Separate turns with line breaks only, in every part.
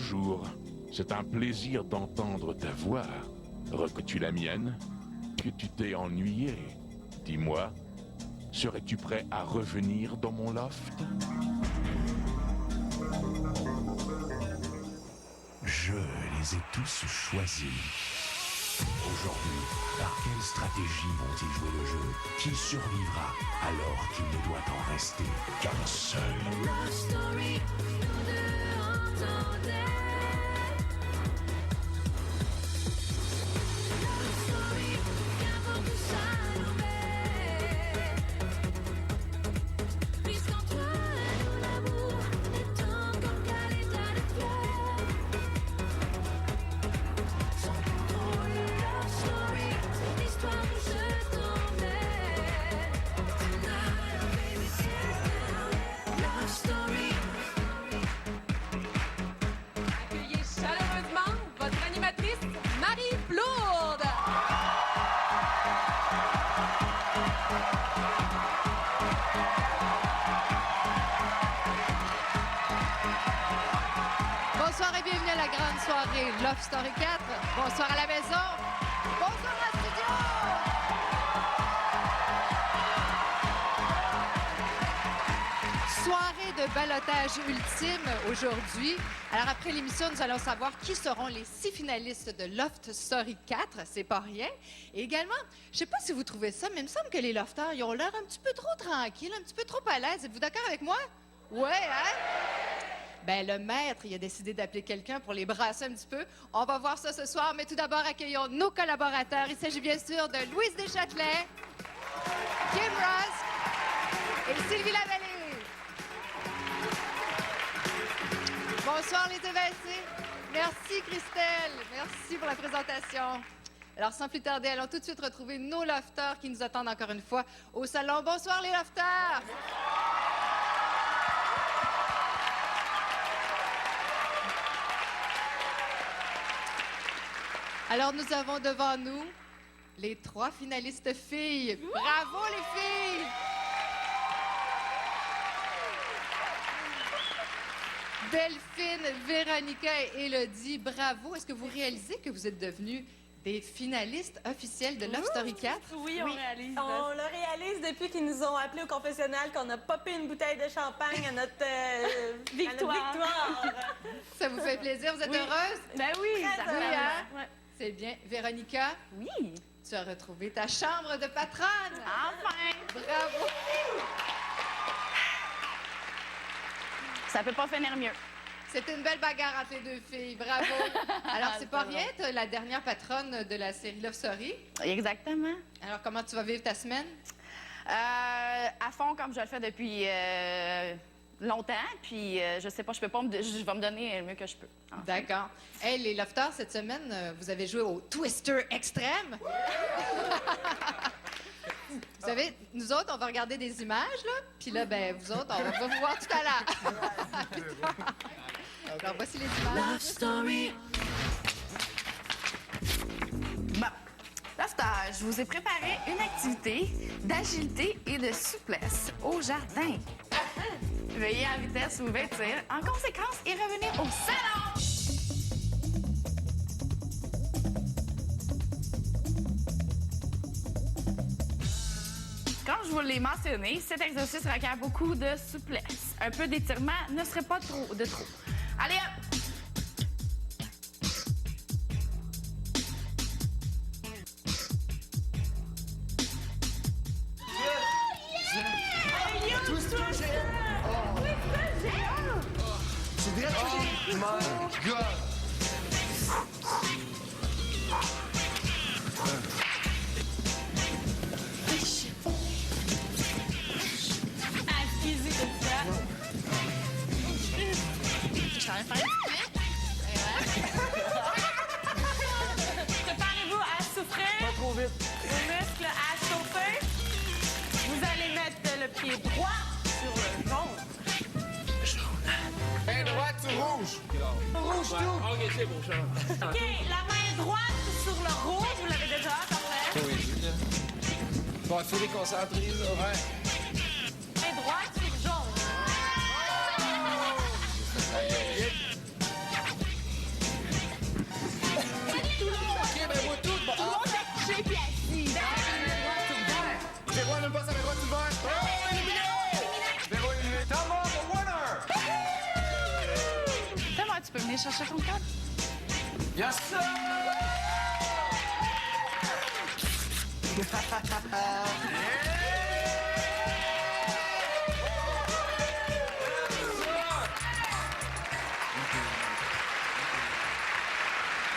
bonjour. C'est un plaisir d'entendre ta voix. Reconnais-tu la mienne? Que tu t'es ennuyé? Dis-moi, serais-tu prêt à revenir dans mon loft?
Je les ai tous choisis. Aujourd'hui, par quelle stratégie vont-ils jouer le jeu? Qui survivra alors qu'il ne doit en rester qu'un seul?
Love story, nous deux entendait. Love story, qu'importe où ça nous met. Puisqu'entre nous l'amour est encore qu'à l'état de fleurs. Sans contrôle, love story, c'est l'histoire où je t'emmène. Tonight, baby, tonight, love story.
Accueillez chaleureusement votre animatrice, Marie Plourde. Bonsoir et bienvenue à la grande soirée Love Story 4. Bonsoir à la maison. Bonsoir à la studio. Soirée de ballottage ultime aujourd'hui. Alors après l'émission, nous allons savoir qui seront les 6 finalistes de Loft Story 4. C'est pas rien. Et également, je sais pas si vous trouvez ça, mais il me semble que les lofters, ils ont l'air un petit peu trop tranquilles, un petit peu trop à l'aise. Êtes-vous d'accord avec moi? Ouais, hein? Ben, le maître, il a décidé d'appeler quelqu'un pour les brasser un petit peu. On va voir ça ce soir, mais tout d'abord, accueillons nos collaborateurs. Il s'agit bien sûr de Louise Deschâtelet, Kim Ross et Sylvie Lavallée. Bonsoir les évincés. Merci Christelle. Merci pour la présentation. Alors, sans plus tarder, allons tout de suite retrouver nos lofters qui nous attendent encore une fois au salon. Bonsoir les lofters. Alors, nous avons devant nous les 3 finalistes filles. Bravo, les filles! Delphine, Véronica et Élodie, bravo. Est-ce que vous réalisez que vous êtes devenues des finalistes officielles de Love Story 4?
Oui, on réalise.
On le réalise depuis qu'ils nous ont appelés au confessionnal qu'on a popé une bouteille de champagne à notre
Victoire.
victoire.
Ça vous fait plaisir? Vous êtes heureuse?
Ben oui,
Très
ça
heureuse.
fait,
hein?
ouais.
C'est bien. Véronica,
Oui,
tu as retrouvé ta chambre de patronne.
enfin!
Bravo.
Ça peut pas finir mieux.
C'était une belle bagarre entre les deux filles. Bravo. Alors, c'est pas rien, t'es la dernière patronne de la série Love Story.
Exactement.
Alors, comment tu vas vivre ta semaine?
À fond, comme je le fais depuis longtemps, puis je sais pas, je vais me donner le mieux que je peux. Enfin.
D'accord. Hey, les lofters, cette semaine, vous avez joué au Twister Extrême. Vous savez, nous autres, on va regarder des images, là, puis là, ben, vous autres, on va vous voir tout à l'heure. Alors, voici les images.
Love story.
Bon. Là, je vous ai préparé une activité d'agilité et de souplesse au jardin. Veuillez en vitesse vous vêtir en conséquence et revenir au salon! Comme je vous l'ai mentionné, cet exercice requiert beaucoup de souplesse. Un peu d'étirement ne serait pas trop. Allez, hop!
C'est direct oh my God!
Excusez de ça. Je t'en ai fait Préparez-vous à souffrir.
Pas trop vite.
Vos muscles à chauffer. Vous allez mettre le pied droit sur le jaune.
Main droite sur rouge. Rouge tout.
Ok, c'est bon, ça.
OK, la main droite sur le rouge. Vous l'avez déjà, parfait.
Oui, là. Bon, il faut déconcentrer, là. Ouais.
Main droite sur le jaune. chercher ton code?
Yes, sir!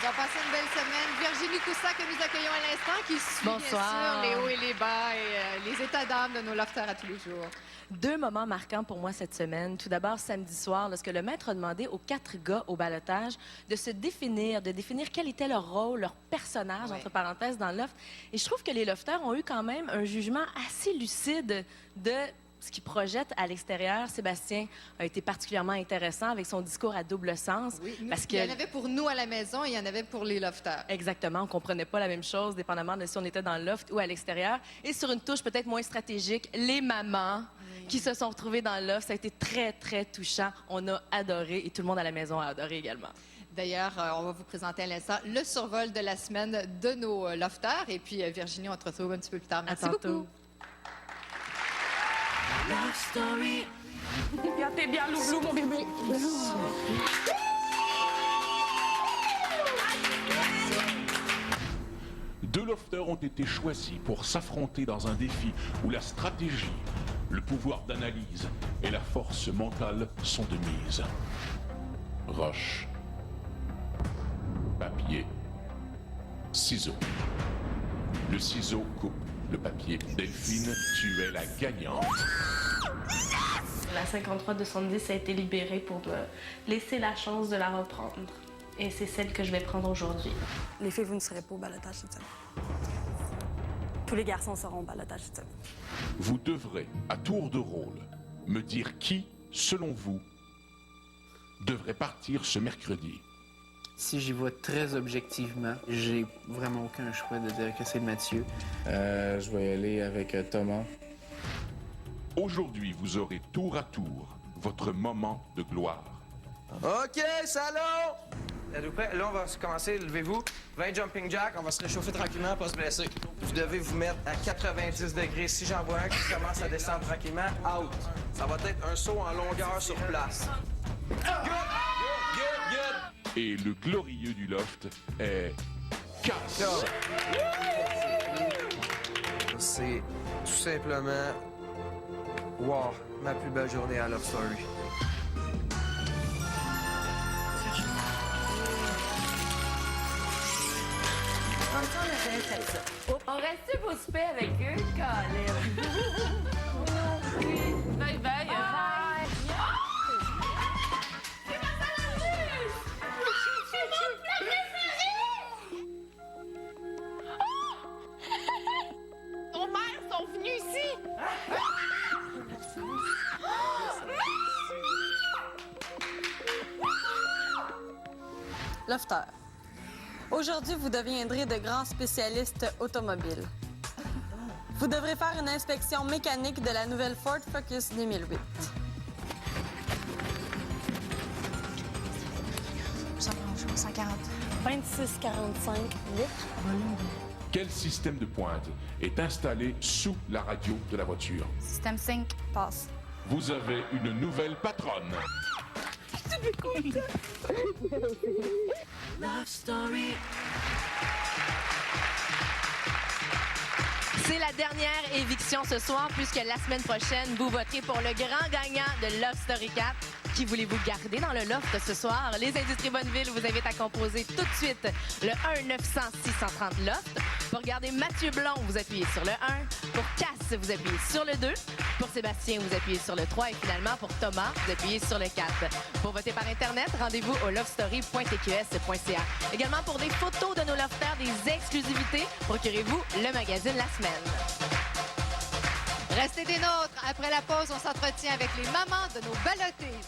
Ils ont passé une belle semaine. Virginie Coussa, que nous accueillons à l'instant, qui suit
Bonsoir.
bien sûr les hauts et les bas et les états d'âme de nos lofters à tous les jours.
2 moments marquants pour moi cette semaine. Tout d'abord, samedi soir, lorsque le maître a demandé aux 4 gars au ballottage de se définir, de définir quel était leur rôle, leur personnage, entre parenthèses, dans le loft. Et je trouve que les lofters ont eu quand même un jugement assez lucide de ce qu'ils projettent à l'extérieur. Sébastien a été particulièrement intéressant avec son discours à double sens.
Oui,
parce
il y en
que
avait pour nous à la maison et il y en avait pour les lofters.
Exactement, on comprenait pas la même chose, dépendamment de si on était dans le loft ou à l'extérieur. Et sur une touche peut-être moins stratégique, les mamans qui se sont retrouvées dans le loft, ça a été très, très touchant. On a adoré et tout le monde à la maison a adoré également.
D'ailleurs, on va vous présenter à l'instant le survol de la semaine de nos lofters. Et puis, Virginie, on te retrouve un petit peu plus tard. Merci beaucoup.
Bien, t'es bien, loup, mon bébé.
Deux lofters ont été choisis pour s'affronter dans un défi où la stratégie, le pouvoir d'analyse et la force mentale sont de mise. Roche, papier, ciseaux. Le ciseau coupe le papier. Delphine, tu es la gagnante.
La 53-210 a été libérée pour me laisser la chance de la reprendre. Et c'est celle que je vais prendre aujourd'hui.
Les filles, vous ne serez pas au ballottage cette semaine. Tous les garçons seront au ballottage cette semaine.
Vous devrez, à tour de rôle, me dire qui, selon vous, devrait partir ce mercredi.
Si j'y vois très objectivement, j'ai vraiment aucun choix de dire que c'est Mathieu.
Je vais y aller avec Thomas.
Aujourd'hui, vous aurez tour à tour votre moment de gloire.
OK, salon! Êtes-vous prêts? Là, on va commencer. Levez-vous. 20 jumping jack. On va se réchauffer tranquillement, pas se blesser. Vous devez vous mettre à 90 degrés. Si j'en vois un qui commence à descendre tranquillement, out. Ça va être un saut en longueur sur place. Good!
Et le glorieux du loft est Cass.
C'est tout simplement... Wow, ma plus belle journée à Love Story.
On reste pour souper avec eux, Colin. Bye bye.
Ton mère sont venus ici.
Lofter. Aujourd'hui, vous deviendrez de grands spécialistes automobiles. Vous devrez faire une inspection mécanique de la nouvelle Ford Focus 2008.
140.
2645 litres.
Quel système de pointe est installé sous la radio de la voiture?
Système 5.
Passe.
Vous avez une nouvelle patronne.
C'est la dernière éviction ce soir, puisque la semaine prochaine, vous voterez pour le grand gagnant de Love Story 4. Qui voulez-vous garder dans le loft ce soir? Les Industries Bonneville vous invitent à composer tout de suite le 1-900-630-LOFT. Pour garder Mathieu Blond, vous appuyez sur le 1. Pour Cass, vous appuyez sur le 2. Pour Sébastien, vous appuyez sur le 3. Et finalement, pour Thomas, vous appuyez sur le 4. Pour voter par Internet, rendez-vous au lovestory.tqs.ca. Également, pour des photos de nos lofters, des exclusivités, procurez-vous le magazine La Semaine.
Restez des nôtres. Après la pause, on s'entretient avec les mamans de nos ballottés.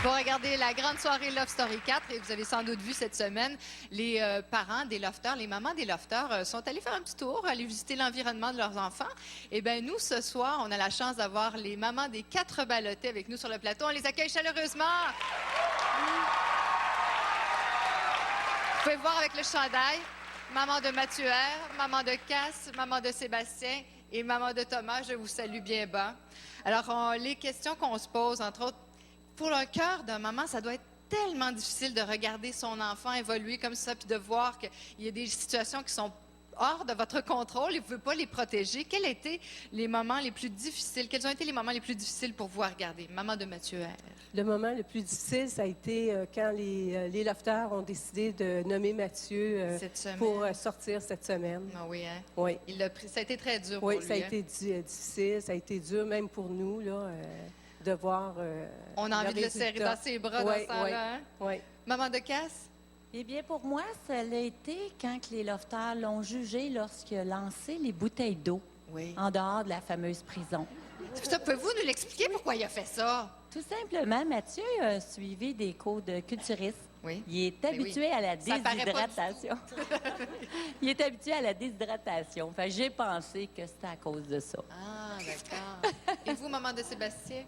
Pour regarder la grande soirée Love Story 4, et vous avez sans doute vu cette semaine, les parents des lofters, les mamans des lofters sont allés faire un petit tour, aller visiter l'environnement de leurs enfants. Et bien, nous, ce soir, on a la chance d'avoir les mamans des 4 ballottés avec nous sur le plateau. On les accueille chaleureusement. Vous pouvez voir avec le chandail. maman de Mathieu R, maman de Cass, maman de Sébastien et maman de Thomas, je vous salue bien bas. Alors, les questions qu'on se pose, entre autres, pour le cœur d'un maman, ça doit être tellement difficile de regarder son enfant évoluer comme ça, puis de voir qu'il y a des situations qui sont hors de votre contrôle et vous ne pouvez pas les protéger. Quels étaient les moments les plus difficiles? Quels ont été les moments les plus difficiles pour vous à regarder? Maman de Mathieu R.
Le moment le plus difficile, ça a été quand les lofters ont décidé de nommer Mathieu pour sortir cette semaine.
Ah oui, hein?
Oui.
Ça a été très dur pour lui.
Oui, ça a été difficile, ça a été dur même pour nous, là, de voir
on a envie de le serrer dans ses bras dans ce temps-là, hein?
Oui.
Maman de Cass?
Eh bien, pour moi, ça a été quand les lofters l'ont jugé lorsqu'il a lancé les bouteilles d'eau en dehors de la fameuse prison.
Pouvez-vous nous l'expliquer pourquoi il a fait ça?
Tout simplement, Mathieu a suivi des cours de culturisme.
Oui.
Il est habitué à la déshydratation. Il est habitué à la déshydratation. Enfin, j'ai pensé que c'était à cause de ça.
Ah, d'accord. Et vous, maman de Sébastien?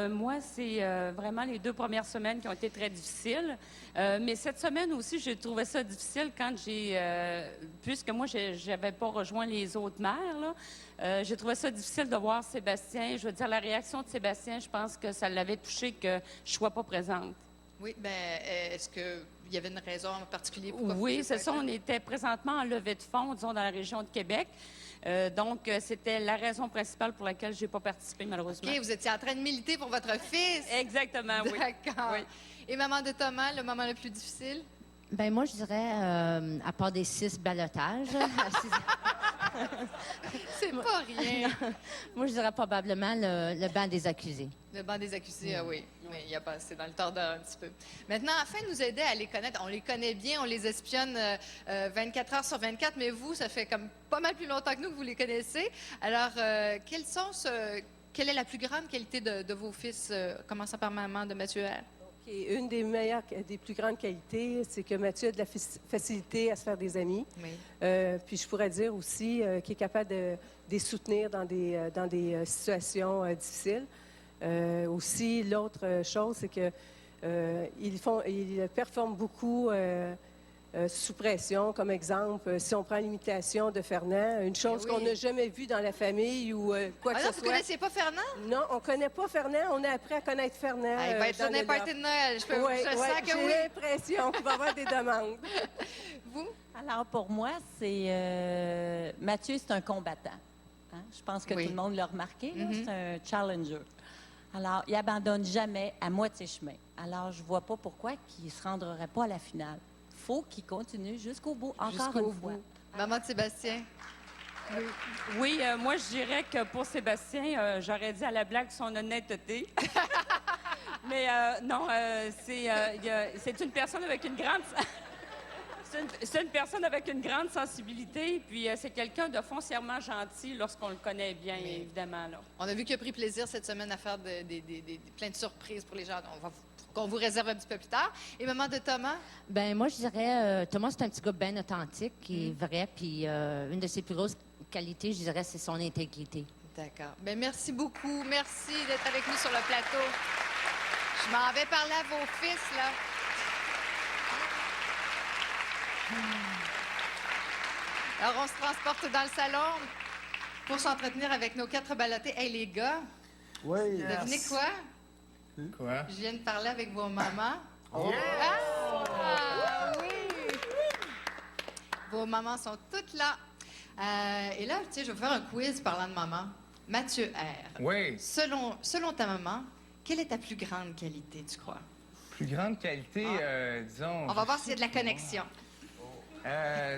Moi, c'est vraiment les 2 premières semaines qui ont été très difficiles. Mais cette semaine aussi, j'ai trouvé ça difficile quand puisque moi, j'avais pas rejoint les autres mères, là, j'ai trouvé ça difficile de voir Sébastien. Je veux dire, la réaction de Sébastien, je pense que ça l'avait touché que je sois pas présente.
Oui, bien, est-ce qu'il y avait une raison en particulier pourquoi?
Oui, c'est ça. On était présentement en levée de fonds, disons, dans la région de Québec. Donc, c'était la raison principale pour laquelle je n'ai pas participé, malheureusement.
OK, vous étiez en train de militer pour votre fils.
Exactement, oui.
D'accord.
Oui.
Et maman de Thomas, le moment le plus difficile?
Ben moi, je dirais, à part des 6 ballottages...
C'est pas rien.
Moi, je dirais probablement le banc des accusés.
Le banc des accusés, ah oui. Oui, il a passé dans le tordeur un petit peu. Maintenant, afin de nous aider à les connaître, on les connaît bien, on les espionne 24 heures sur 24, mais vous, ça fait comme pas mal plus longtemps que nous que vous les connaissez. Alors, quelle est la plus grande qualité de vos fils, commençant par maman de Mathieu R?
Okay. Une des plus grandes qualités, c'est que Mathieu a de la facilité à se faire des amis.
Oui.
Puis je pourrais dire aussi qu'il est capable de les soutenir dans des situations difficiles. Aussi, l'autre chose, c'est que il performe beaucoup sous pression. Comme exemple, si on prend l'imitation de Fernand, une chose qu'on n'a jamais vue dans la famille ou quoi que ce soit.
Vous ne connaissiez pas Fernand?
Non, on ne connaît pas Fernand. On a appris à connaître Fernand.
Il va être sur n'importe de Noël. Je sens que oui.
J'ai l'impression qu'il va y avoir des demandes.
Vous?
Alors, pour moi, c'est... Mathieu, c'est un combattant. Hein? Je pense que tout le monde l'a remarqué. C'est un challenger. Alors, il n'abandonne jamais à moitié chemin. Alors, je ne vois pas pourquoi il ne se rendrait pas à la finale. Il faut qu'il continue jusqu'au bout, encore une fois.
Maman de Sébastien?
Oui, moi, je dirais que pour Sébastien, j'aurais dit à la blague son honnêteté. Mais non, c'est une personne avec une grande... C'est une personne avec une grande sensibilité, puis c'est quelqu'un de foncièrement gentil lorsqu'on le connaît bien, évidemment. Là.
On a vu qu'il a pris plaisir cette semaine à faire plein de surprises pour les gens. Qu'on vous réserve un petit peu plus tard. Et maman de Thomas?
Ben moi, je dirais, Thomas, c'est un petit gars bien authentique, qui est vrai, puis une de ses plus grosses qualités, je dirais, c'est son intégrité.
D'accord. Ben merci beaucoup. Merci d'être avec nous sur le plateau. Je m'en vais parler à vos fils, là. Alors, on se transporte dans le salon pour s'entretenir avec nos 4 ballottés. Hey, les gars, devinez quoi?
Quoi?
Je viens de parler avec vos mamans.
Oh!
Ah, oui! Vos mamans sont toutes là. Et là, tu sais, je vais faire un quiz parlant de maman. Mathieu R.
Oui.
Selon ta maman, quelle est ta plus grande qualité, tu crois?
Plus grande qualité, disons...
On va voir s'il y a de la connexion.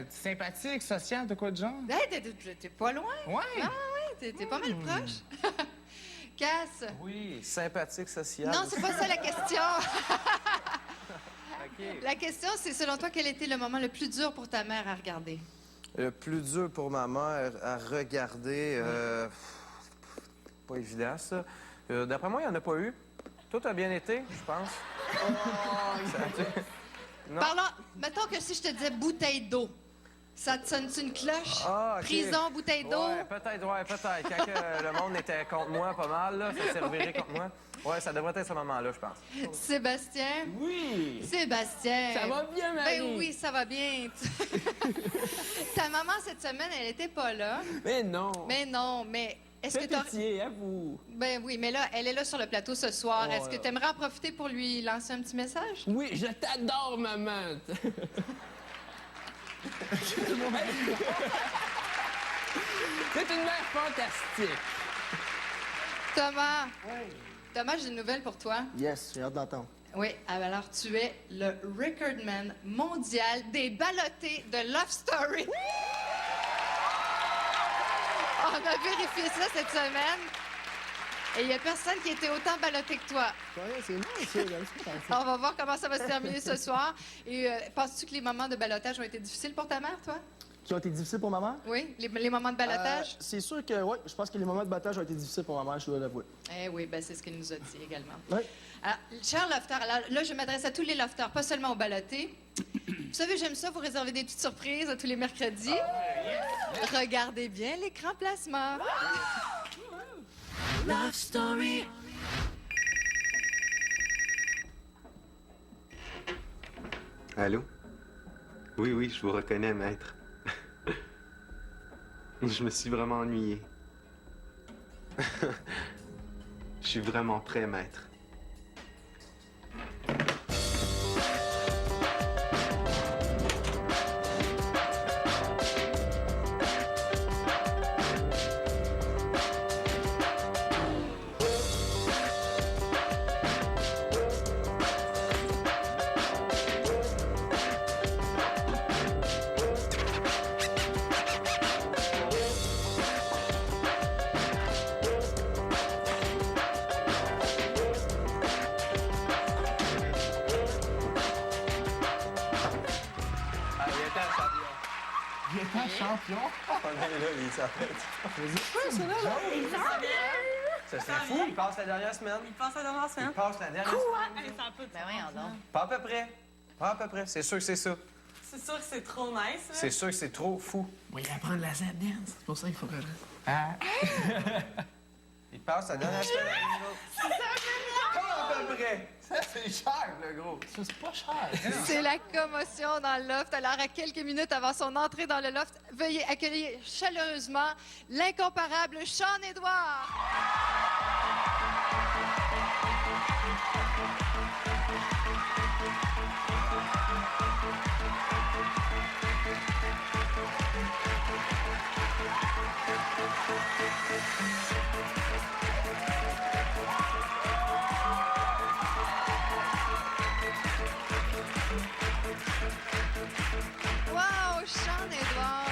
Sympathique, social, de quoi de genre?
Hey, t'es pas loin.
Oui.
Ah oui, t'es pas mal proche. Cass?
Oui, sympathique, social.
Non, c'est pas ça la question. La question, c'est selon toi, quel était le moment le plus dur pour ta mère à regarder?
Le plus dur pour ma mère à regarder... Pas évident, ça. D'après moi, il n'y en a pas eu. Tout a bien été, je pense.
Parlons... Mettons que si je te disais bouteille d'eau. Ça te sonne-tu une cloche?
Ah, ok.
Prison, bouteille d'eau?
Ouais, peut-être. Quand que le monde était contre moi pas mal, là, ça servirait contre moi. Ouais, ça devrait être ce moment-là, je pense.
Sébastien?
Oui!
Sébastien!
Ça va bien, Marie?
Ben oui, ça va bien. Ta maman, cette semaine, elle était pas là.
Mais non!
Mais non, mais est-ce que
Fais
t'as...
pitié, à vous!
Ben oui, mais là, elle est là sur le plateau ce soir.
Oh,
Est-ce que tu aimerais en profiter pour lui lancer un petit message?
Oui, je t'adore, maman! C'est une mère fantastique!
Thomas! Thomas, j'ai une nouvelle pour toi.
Yes, j'ai hâte d'entendre.
Oui, alors tu es le recordman mondial des ballottés de Love Story. On a vérifié ça cette semaine. Et il n'y a personne qui était autant ballotté que toi.
Ouais, c'est moi, ça.
On va voir comment ça va se terminer ce soir. Et penses-tu que les moments de ballottage ont été difficiles pour ta mère, toi?
Qui ont été difficiles pour ma mère?
Oui, les moments de ballottage?
C'est sûr que, oui, je pense que les moments de ballottage ont été difficiles pour ma mère, je dois l'avouer.
Eh oui, ben c'est ce qu'elle nous a dit également.
Oui.
Alors, cher lofter, alors là, je m'adresse à tous les lofters, pas seulement aux ballottés. Vous savez, j'aime ça, vous réservez des petites surprises tous les mercredis. Regardez bien l'écran placement.
Love Story.
Allô? Oui, je vous reconnais, maître. Je me suis vraiment ennuyé. Je suis vraiment prêt, maître.
Il est un champion.
On est là, il s'appelle. Ça serait fou, il passe la dernière semaine.
Il passe la dernière semaine.
Il passe la dernière
Quoi?
semaine.
Hey, ça peut
Ben voyons donc.
Pas à peu près. Pas à peu près. C'est sûr que c'est ça.
C'est sûr que c'est trop nice. Là.
C'est sûr que c'est trop fou.
Moi, il apprend la Z dance. C'est pour ça qu'il faut que je...
Il passe la dernière semaine. Pas à peu près.
Ça, c'est cher, le gros.
Ça, c'est pas cher.
C'est la commotion dans le loft. Alors, à quelques minutes avant son entrée dans le loft, veuillez accueillir chaleureusement l'incomparable Sean-Édouard. Wow, Sean-Édouard!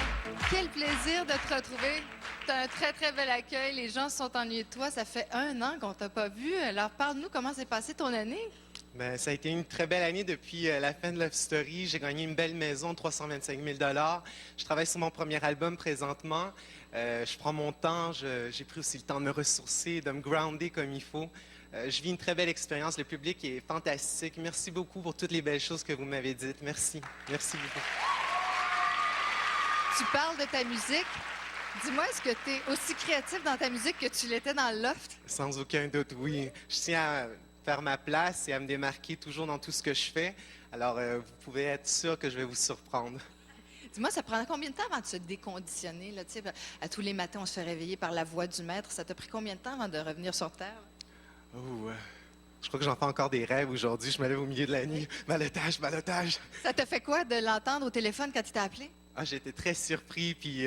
Quel plaisir de te retrouver. T'as un très, très bel accueil. Les gens se sont ennuyés de toi. Ça fait 1 an qu'on t'a pas vu. Alors, parle-nous comment s'est passée ton année.
Ben, ça a été une très belle année depuis la fin de Love Story. J'ai gagné une belle maison, 325 000 $. Je travaille sur mon premier album présentement. Je prends mon temps. J'ai pris aussi le temps de me ressourcer, de me grounder comme il faut. Je vis une très belle expérience. Le public est fantastique. Merci beaucoup pour toutes les belles choses que vous m'avez dites. Merci. Merci beaucoup.
Tu parles de ta musique. Dis-moi, est-ce que tu es aussi créatif dans ta musique que tu l'étais dans le loft?
Sans aucun doute, oui. Je tiens à faire ma place et à me démarquer toujours dans tout ce que je fais. Alors, vous pouvez être sûr que je vais vous surprendre.
Dis-moi, ça prend combien de temps avant de se déconditionner? Là, tu sais, à tous les matins, on se fait réveiller par la voix du maître. Ça t'a pris combien de temps avant de revenir sur Terre?
Oh, je crois que j'en fais encore des rêves aujourd'hui. Je me lève au milieu de la nuit. Balotage, balotage.
Ça te fait quoi de l'entendre au téléphone quand il t'a appelé?
Ah, j'étais très surpris, puis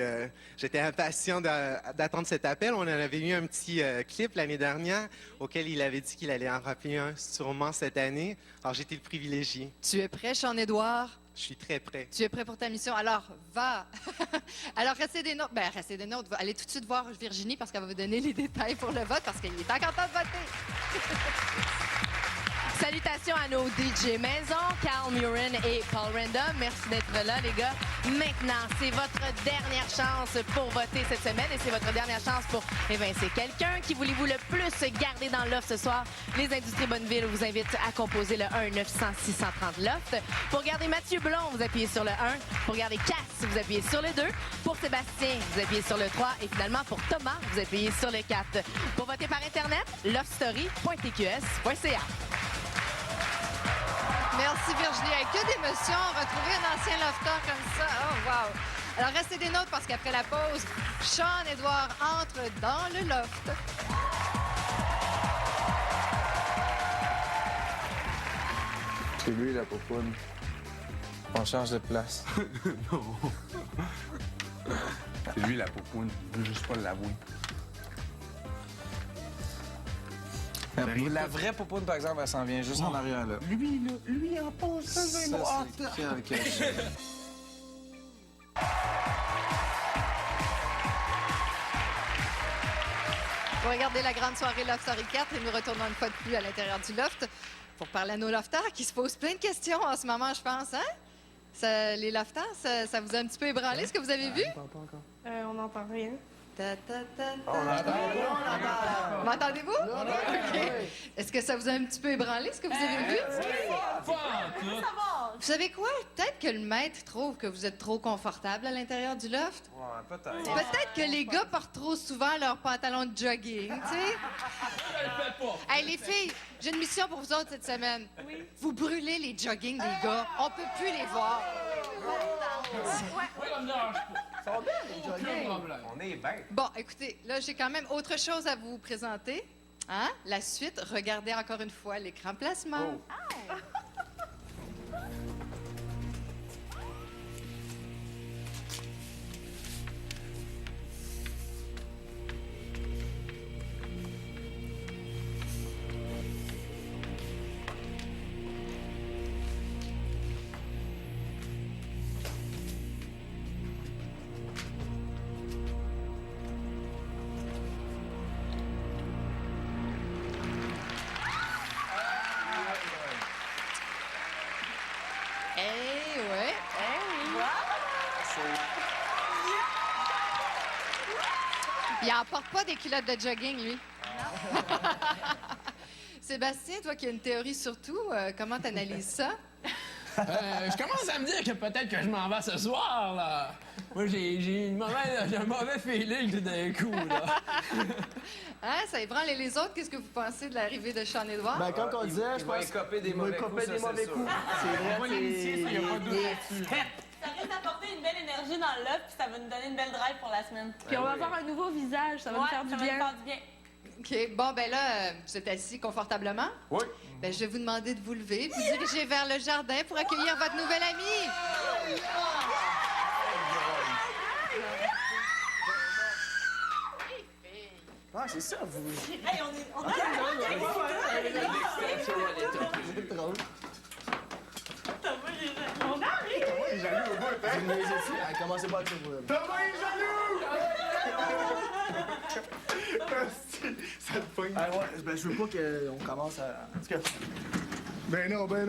j'étais impatient d'attendre cet appel. On en avait eu un petit clip l'année dernière auquel il avait dit qu'il allait en rappeler un sûrement cette année. Alors, j'étais le privilégié.
Tu es prêt, Sean-Édouard?
Je suis très prêt.
Tu es prêt pour ta mission? Alors, va! Alors, restez des nôtres. Ben, restez des nôtres. Allez tout de suite voir Virginie parce qu'elle va vous donner les détails pour le vote parce qu'elle est encore temps de voter.
Salutations à nos DJ maison, Carl Murin et Paul Random. Merci d'être là, les gars. Maintenant, c'est votre dernière chance pour voter cette semaine et c'est votre dernière chance pour évincer quelqu'un. Qui voulez-vous le plus garder dans l'offre ce soir? Les Industries Bonneville vous invitent à composer le 1-900-630-LOFT. Pour garder Mathieu Blond, vous appuyez sur le 1. Pour garder Cass, vous appuyez sur le 2. Pour Sébastien, vous appuyez sur le 3. Et finalement, pour Thomas, vous appuyez sur le 4. Pour voter par Internet, loftstory.tqs.ca.
Merci Virginie. Avec que d'émotion, retrouver un ancien lofter comme ça. Oh, wow. Alors, restez des nôtres parce qu'après la pause, Sean-Édouard entre dans le loft.
C'est lui, la popoune.
On change de place.
Non. C'est lui, la popoune. Je veux juste pas l'avouer.
La vraie popoune, par exemple, elle s'en vient juste en arrière, là.
Lui, en pose, ça,
c'est quel.
Vous regardez la grande soirée Loft Story 4 et nous retournons une fois de plus à l'intérieur du loft pour parler à nos lofters qui se posent plein de questions en ce moment, je pense, hein? Les lofters, ça vous a un petit peu ébranlé, ce que vous avez vu?
On n'entend rien.
M'entendez-vous? OK. Est-ce que ça vous a un petit peu ébranlé, ce que vous avez vu? Vous savez quoi? Peut-être que le maître trouve que vous êtes trop confortable à l'intérieur du loft.
Ouais, peut-être.
Peut-être que les gars portent trop souvent leurs pantalons de jogging, tu sais? Hey, les filles, j'ai une mission pour vous autres cette semaine. Oui. Vous brûlez les joggings des gars. On peut plus les voir.
On est bien.
Bon, écoutez, là, j'ai quand même autre chose à vous présenter. Hein? La suite, regardez encore une fois l'écran placement. Il en porte pas des culottes de jogging, lui. Sébastien, toi qui as une théorie sur tout, comment t'analyses ça?
Je commence à me dire que peut-être que je m'en vais ce soir, là. Moi, j'ai un mauvais feeling tout d'un coup, là.
Hein, ça ébranle les autres. Qu'est-ce que vous pensez de l'arrivée de Sean-Édouard?
Ben, comme on disait, je pense
qu'il va écoper des mauvais coups.
C'est vrai,
On va l'initier, ça, il n'y a pas de doute là-dessus.
Ça risque d'apporter une belle énergie dans le loft, puis ça va nous donner une belle drive pour la semaine. Puis on va avoir un nouveau visage, ça va nous faire du bien.
OK. Bon, ben là, vous êtes assis confortablement?
Oui.
Ben, je vais vous demander de vous lever, vous diriger vers le jardin pour accueillir votre nouvelle amie.
Ah, c'est ça, vous.
Hey, on a
C'est drôle.
On arrive!
Thomas est jaloux au bout, hein? Commencez pas à dire.
Thomas est jaloux! Ça te pogne.
Ah ouais, ben je veux pas qu'on commence à... En tout cas...
Ben non.
Ben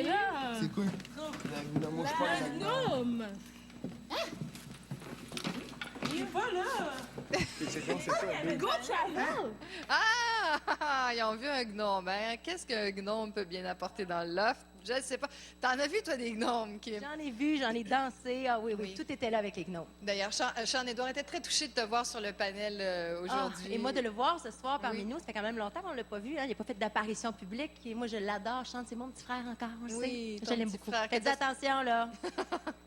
là...
C'est quoi?
La gnome! Il est pas là!
C'est quoi, c'est ça?
Le gros travel!
Ah! Ils ont vu un gnome. Hein? Qu'est-ce qu'un gnome peut bien apporter dans le loft? Je ne sais pas. T'en as vu, toi, des gnomes, Kim?
J'en ai vu, j'en ai dansé. Ah oui, tout était là avec les gnomes.
D'ailleurs, Sean-Édouard était très touché de te voir sur le panel aujourd'hui.
Et moi, de le voir ce soir parmi nous, ça fait quand même longtemps qu'on ne l'a pas vu. Hein? Il n'a pas fait d'apparition publique. Et moi, je l'adore. Chante, c'est mon petit frère encore.
Oui,
je l'aime beaucoup. Faites attention, là.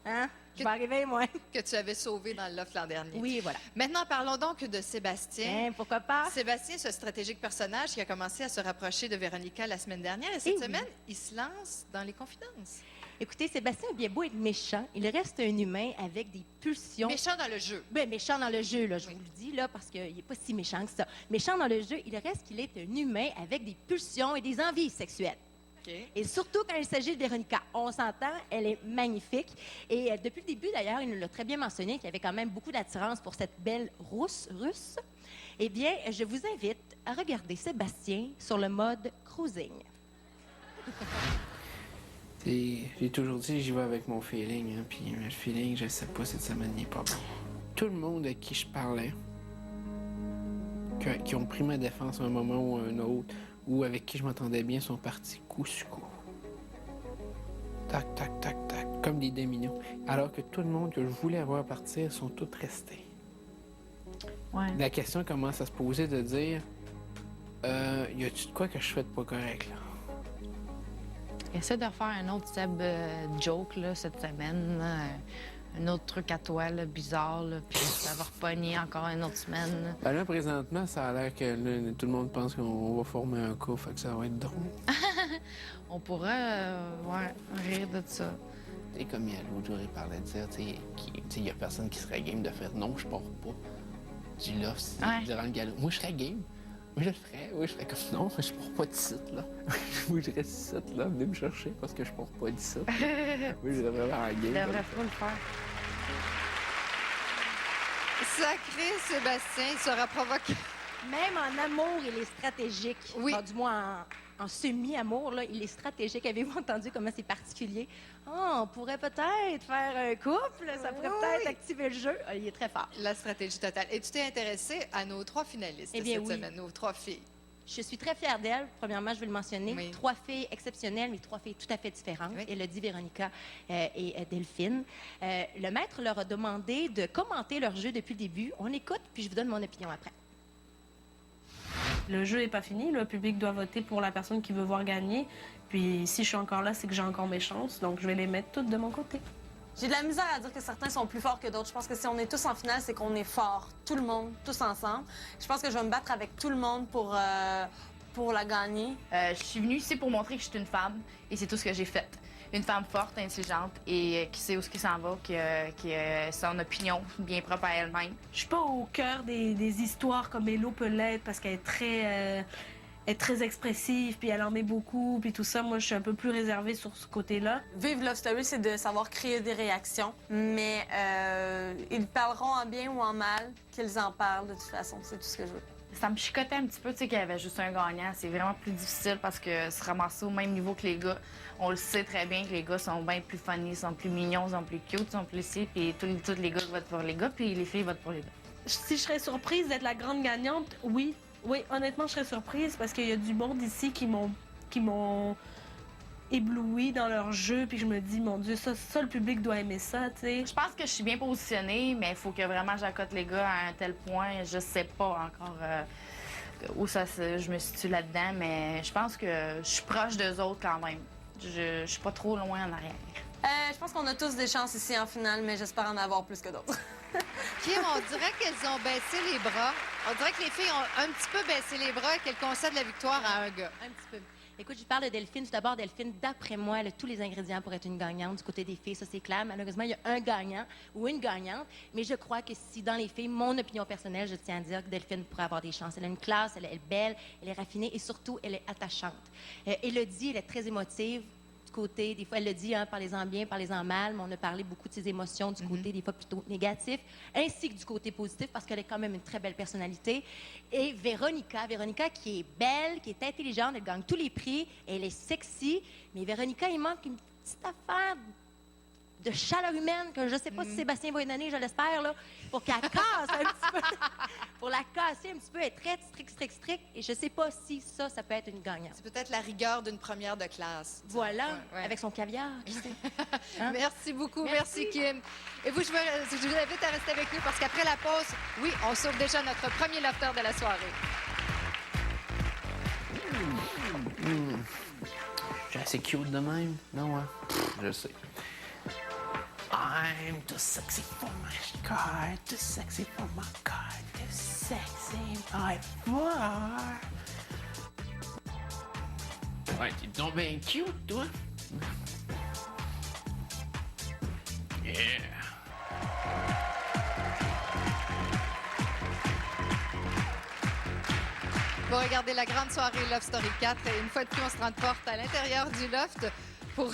Hein? Je vais arriver, moi.
Que tu avais sauvé dans le loft l'an dernier.
Oui, voilà.
Maintenant, parlons donc de Sébastien.
Pourquoi pas?
Sébastien, ce stratégique personnage qui a commencé à se rapprocher de Véronica la semaine dernière. Et cette semaine, il se lance dans les confidences.
Écoutez, Sébastien a bien beau être méchant, il reste un humain avec des pulsions.
Méchant dans le jeu.
Bien, méchant dans le jeu, là, je vous le dis, là, parce qu'il n'est pas si méchant que ça. Méchant dans le jeu, il reste qu'il est un humain avec des pulsions et des envies sexuelles. Et surtout quand il s'agit de Véronica. On s'entend, elle est magnifique. Et depuis le début, d'ailleurs, il nous l'a très bien mentionné qu'il y avait quand même beaucoup d'attirance pour cette belle russe. Eh bien, je vous invite à regarder Sébastien sur le mode cruising.
J'ai toujours dit j'y vais avec mon feeling, hein, puis le feeling, je sais pas, cette semaine n'est pas bon. Tout le monde à qui je parlais, qui ont pris ma défense à un moment ou à un autre, ou avec qui je m'entendais bien, sont partis coup sur coup. Tac, tac, tac, tac, comme des dominos. Alors que tout le monde que je voulais avoir partir sont tous restés.
Ouais.
La question commence à se poser de dire y a-tu de quoi que je fais de pas correct, là?
Essaie de faire un autre Seb joke là, cette semaine. Là. Un autre truc à toi, là, bizarre, là, puis ça va repogner encore une autre semaine.
Ben là, présentement, ça a l'air que là, tout le monde pense qu'on va former un couple, fait que ça va être drôle.
On pourrait rire de ça.
Tu sais, comme l'autre jour, il parlait de ça, tu sais, il y a personne qui serait game de faire non, je pars pas. Du loft durant le galop. Moi, je serais game. Moi, je le ferais. Oui, je ferais comme non, je pars pas d'ici, là. Moi, je reste ici, là. Venez me chercher parce que je pars pas d'ici. Oui, je devrais avoir un game.
Je devrais pas le faire.
Sacré Sébastien, il sera provoqué.
Même en amour, il est stratégique.
Oui.
Bon, du moins, en semi-amour, là, il est stratégique. Avez-vous entendu comment c'est particulier? Oh, on pourrait peut-être faire un couple. Ça pourrait peut-être activer le jeu. Ah, il est très fort.
La stratégie totale. Et tu t'es intéressée à nos 3 finalistes
Eh bien,
cette
oui.
semaine, nos 3 filles.
Je suis très fière d'elle. Premièrement, je vais le mentionner.
Oui.
3 filles exceptionnelles, mais 3 filles tout à fait différentes. Élodie, Véronica et Delphine. Le maître leur a demandé de commenter leur jeu depuis le début. On écoute, puis je vous donne mon opinion après.
Le jeu n'est pas fini. Le public doit voter pour la personne qui veut voir gagner. Puis si je suis encore là, c'est que j'ai encore mes chances. Donc je vais les mettre toutes de mon côté.
J'ai de la misère à dire que certains sont plus forts que d'autres. Je pense que si on est tous en finale, c'est qu'on est forts. Tout le monde, tous ensemble. Je pense que je vais me battre avec tout le monde pour la gagner.
Je suis venue ici pour montrer que je suis une femme et c'est tout ce que j'ai fait. Une femme forte, intelligente et qui sait où ce qui s'en va, qui a son opinion bien propre à elle-même.
Je suis pas au cœur des histoires comme Hello peut l'être parce qu'elle est très expressive, puis elle en met beaucoup, puis tout ça. Moi, je suis un peu plus réservée sur ce côté-là.
Vivre Love Story, c'est de savoir créer des réactions. Mais ils parleront en bien ou en mal, qu'ils en parlent de toute façon. C'est tout ce que je veux.
Ça me chicotait un petit peu, tu sais, qu'il y avait juste un gagnant. C'est vraiment plus difficile parce que se ramasser au même niveau que les gars, on le sait très bien que les gars sont bien plus funny, sont plus mignons, sont plus cute, sont plus ici, puis tous les gars votent pour les gars, puis les filles votent pour les gars.
Si je serais surprise d'être la grande gagnante, oui. Oui, honnêtement, je serais surprise parce qu'il y a du monde ici qui m'ont ébloui dans leur jeu, puis je me dis, mon Dieu, ça le public doit aimer ça, tu sais.
Je pense que je suis bien positionnée, mais il faut que vraiment j'accote les gars à un tel point. Je sais pas encore où je me situe là-dedans, mais je pense que je suis proche d'eux autres quand même. Je suis pas trop loin en arrière.
Je pense qu'on a tous des chances ici en finale, mais j'espère en avoir plus que d'autres.
Kim, on dirait qu'elles ont baissé les bras. On dirait que les filles ont un petit peu baissé les bras et qu'elles concèdent la victoire à un gars.
Un petit peu. Écoute, je parle de Delphine. Tout d'abord, Delphine, d'après moi, elle a tous les ingrédients pour être une gagnante du côté des filles. Ça, c'est clair. Malheureusement, il y a un gagnant ou une gagnante. Mais je crois que si, dans les filles, mon opinion personnelle, je tiens à dire que Delphine pourrait avoir des chances. Elle a une classe, elle est belle, elle est raffinée et surtout, elle est attachante. Élodie, elle est très émotive. Côté, des fois, elle le dit, hein, parlez-en bien, parlez-en mal, mais on a parlé beaucoup de ses émotions du côté, des fois, plutôt négatif, ainsi que du côté positif, parce qu'elle a quand même une très belle personnalité. Et Véronica qui est belle, qui est intelligente, elle gagne tous les prix, elle est sexy, mais Véronica, il manque une petite affaire de chaleur humaine que je ne sais pas si Sébastien va y donner, je l'espère, là, pour qu'elle casse un petit peu, pour la casser un petit peu, elle est très strict, et je ne sais pas si ça peut être une gagnante.
C'est peut-être la rigueur d'une première de classe.
Voilà,
Ouais.
avec son caviar, qui sait. Hein?
Merci beaucoup, merci Kim. Et vous, je vous invite à rester avec nous parce qu'après la pause, oui, on sauve déjà notre premier lofter de la soirée.
J'ai assez cute de même, non, hein? Je sais. I'm too sexy for my car, too sexy for my car, too sexy my car. Ouais, t'es donc bien cute, toi. Yeah.
Bon, vous regardez la grande soirée Love Story 4. Et une fois de plus, on se transporte à l'intérieur du loft pour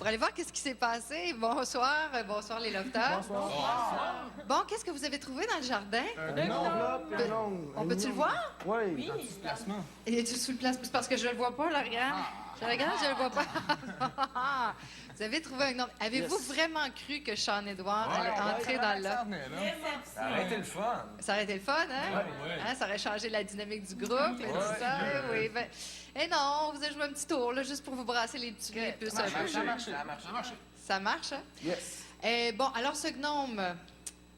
aller voir qu'est-ce qui s'est passé. Bonsoir. Bonsoir, les lofters.
Bonsoir.
Bon, qu'est-ce que vous avez trouvé dans le jardin?
Une enveloppe, une longue.
On peut-tu le voir?
Oui.
Il est sous le place? C'est parce que je le vois pas, là, regarde. Je regarde, je le vois pas. Vous avez trouvé un nom. Avez-vous vraiment cru que Sean Edouard allait entrer dans le loft?
Ça aurait été le fun.
Ça aurait été le fun, hein?
Oui.
Hein, ça aurait changé la dynamique du groupe et tout ça. Oui, ben... Eh non, vous avez joué un petit tour, là, juste pour vous brasser les puces un peu.
Ça a marché.
Ça marche, hein?
Yes.
Bon, alors, ce gnome,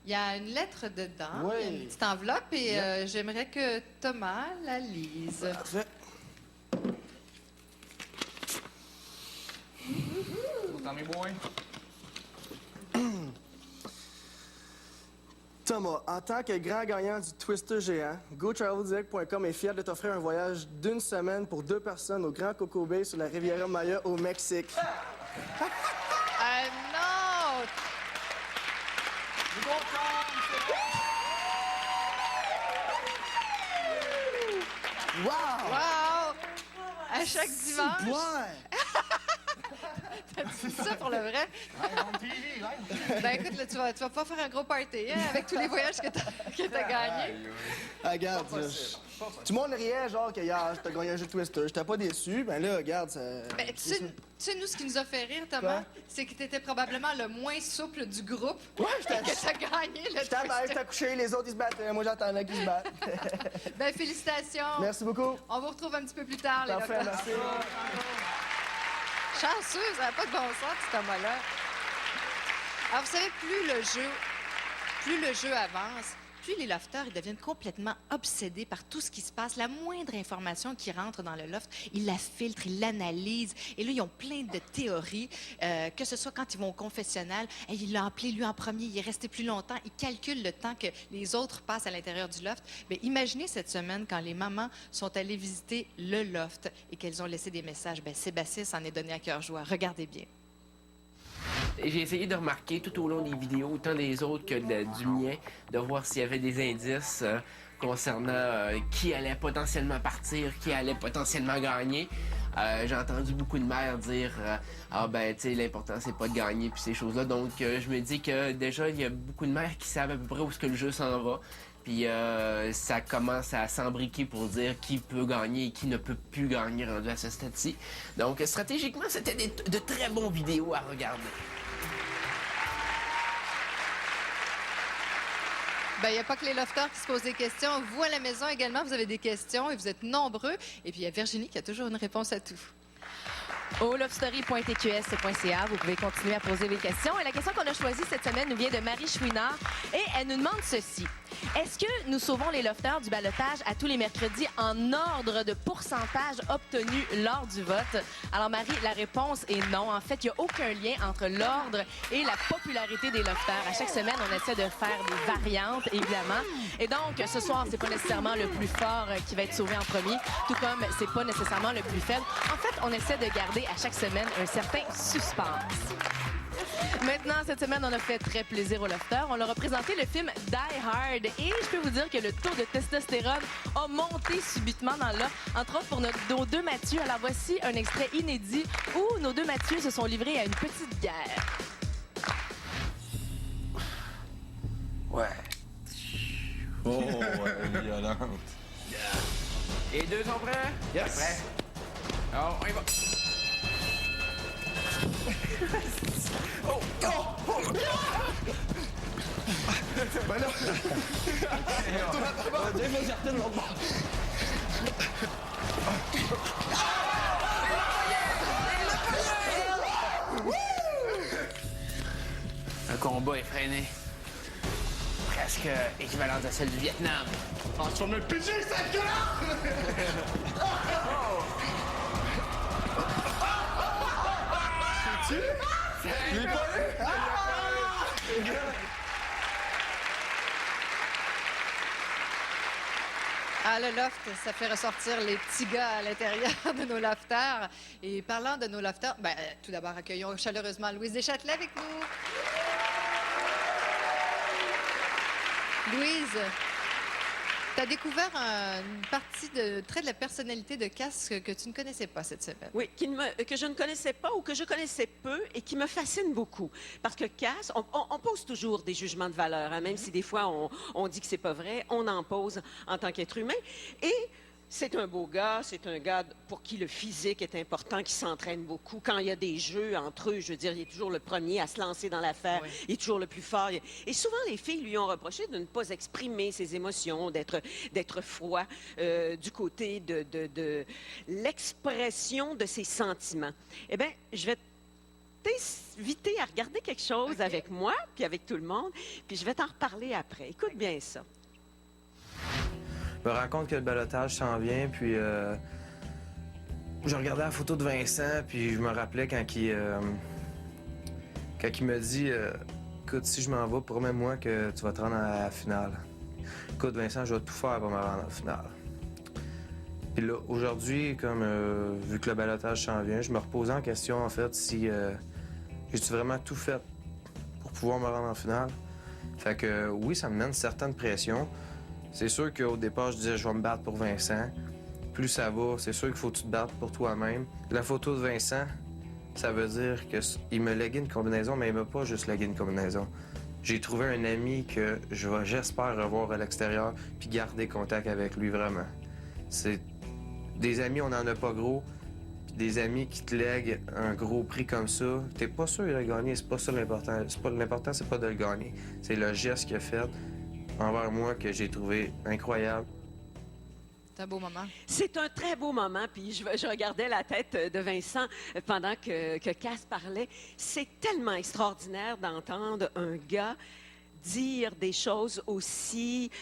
il y a une lettre dedans.
Oui.
Il y a une petite enveloppe et j'aimerais que Thomas la lise.
Parfait.
Tommy boy.
Thomas, en tant que grand gagnant du Twister géant, GoTravelDirect.com est fier de t'offrir un voyage d'une semaine pour 2 personnes au Grand Coco Bay sur la Riviera Maya au Mexique.
Non!
Wow!
Wow! À chaque dimanche.
Ouais!
T'as dit ça pour le vrai? Ben écoute, là, tu vas pas faire un gros party hein, avec tous les voyages que t'as gagnés.
Regarde, tout le monde riait, genre, que hier, t'as gagné un jeu de Twister. J'étais pas déçu. Ben là, regarde, ça...
Ben, tu sais, nous, ce qui nous a fait rire, Thomas, c'est que t'étais probablement le moins souple du groupe.
Ouais,
et que t'as gagné le
J'étais à l'aise, t'as couché, les autres, ils se battaient. Moi, j'attendais qu'ils se battent.
Ben, félicitations.
Merci beaucoup.
On vous retrouve un petit peu plus tard, les
Parfait,
lofters.
merci.
Chanceux, ça n'a pas de bon sens, cet homme-là. Alors, vous savez, plus le jeu avance, plus les lofters ils deviennent complètement obsédés par tout ce qui se passe. La moindre information qui rentre dans le loft, ils la filtrent, ils l'analysent. Et là, ils ont plein de théories, que ce soit quand ils vont au confessionnal. Hey, il l'a appelé, lui, en premier, il est resté plus longtemps. Ils calculent le temps que les autres passent à l'intérieur du loft. Bien, imaginez cette semaine quand les mamans sont allées visiter le loft et qu'elles ont laissé des messages. Bien, Sébastien s'en est donné à cœur joie. Regardez bien.
J'ai essayé de remarquer tout au long des vidéos, autant des autres que du mien, de voir s'il y avait des indices concernant qui allait potentiellement partir, qui allait potentiellement gagner. J'ai entendu beaucoup de mères dire ah ben tu sais l'important c'est pas de gagner puis ces choses-là. Donc je me dis que déjà il y a beaucoup de mères qui savent à peu près où est-ce que le jeu s'en va. Puis ça commence à s'embriquer pour dire qui peut gagner et qui ne peut plus gagner rendu à ce stade-ci. Donc stratégiquement, c'était de très bons vidéos à regarder.
Bien, il n'y a pas que les lofters qui se posent des questions. Vous, à la maison également, vous avez des questions et vous êtes nombreux. Et puis, il y a Virginie qui a toujours une réponse à tout.
Au lovestory.tqs.ca, vous pouvez continuer à poser des questions. Et la question qu'on a choisie cette semaine nous vient de Marie Chouinard et elle nous demande ceci. Est-ce que nous sauvons les lofters du ballottage à tous les mercredis en ordre de pourcentage obtenu lors du vote? Alors Marie, la réponse est non. En fait, il n'y a aucun lien entre l'ordre et la popularité des lofters. À chaque semaine, on essaie de faire des variantes, évidemment. Et donc, ce soir, c'est pas nécessairement le plus fort qui va être sauvé en premier, tout comme c'est pas nécessairement le plus faible. En fait, on essaie de garder à chaque semaine un certain suspense. Maintenant, cette semaine, on a fait très plaisir aux lofters. On leur a présenté le film Die Hard et je peux vous dire que le taux de testostérone a monté subitement dans le loft, entre autres pour nos deux Mathieu. Alors voici un extrait inédit où nos deux Mathieu se sont livrés à une petite guerre.
Ouais.
Oh, ouais, violente.
Les deux sont prêts?
Yes.
Prêts? Alors, on y va.
Oh! Oh! Oh! Ben là! Tourne à ta barre! Vas-y, retourne de l'autre bord!
Un combat effréné. Presque équivalent à celle du Vietnam.
Oh, tu vas me piger, cette gueule!
Il est pas là!
Ah, le loft, ça fait ressortir les petits gars à l'intérieur de nos lofters. Et parlant de nos lofters, ben, tout d'abord, accueillons chaleureusement Louise Deschâtelet avec nous. Louise, Tu as découvert une partie de trait de la personnalité de Cass que tu ne connaissais pas cette semaine.
Oui, que je ne connaissais pas ou que je connaissais peu et qui me fascine beaucoup. Parce que Cass, on pose toujours des jugements de valeur, hein, même si des fois on dit que c'est pas vrai, on en pose en tant qu'être humain. Et c'est un beau gars, c'est un gars pour qui le physique est important, qui s'entraîne beaucoup. Quand il y a des jeux entre eux, je veux dire, il est toujours le premier à se lancer dans l'affaire, il est toujours le plus fort. Et souvent, les filles lui ont reproché de ne pas exprimer ses émotions, d'être froid du côté de l'expression de ses sentiments. Eh bien, je vais t'inviter à regarder quelque chose avec moi, puis avec tout le monde, puis je vais t'en reparler après. Écoute bien ça.
Je me rends compte que le ballottage s'en vient, puis je regardais la photo de Vincent, puis je me rappelais quand il me dit écoute, si je m'en vais, promets-moi que tu vas te rendre à la finale. Écoute, Vincent, je vais tout faire pour me rendre à la finale. Puis là, aujourd'hui, comme vu que le ballottage s'en vient, je me reposais en question, en fait, si j'ai-tu vraiment tout fait pour pouvoir me rendre en finale. Fait que oui, ça me mène une certaine pression. C'est sûr qu'au départ, je disais, je vais me battre pour Vincent. Plus ça va, c'est sûr qu'il faut que tu te battes pour toi-même. La photo de Vincent, ça veut dire qu'il me léguait une combinaison, mais il m'a pas juste légué une combinaison. J'ai trouvé un ami que j'espère revoir à l'extérieur puis garder contact avec lui, vraiment. C'est des amis, on n'en a pas gros. Puis des amis qui te lèguent un gros prix comme ça, t'es pas sûr de le gagner, c'est pas ça l'important. L'important, c'est pas de le gagner. C'est le geste qu'il a fait envers moi que j'ai trouvé incroyable.
C'est un beau moment.
C'est un très beau moment, puis je regardais la tête de Vincent pendant que Cass parlait. C'est tellement extraordinaire d'entendre un gars dire des choses aussi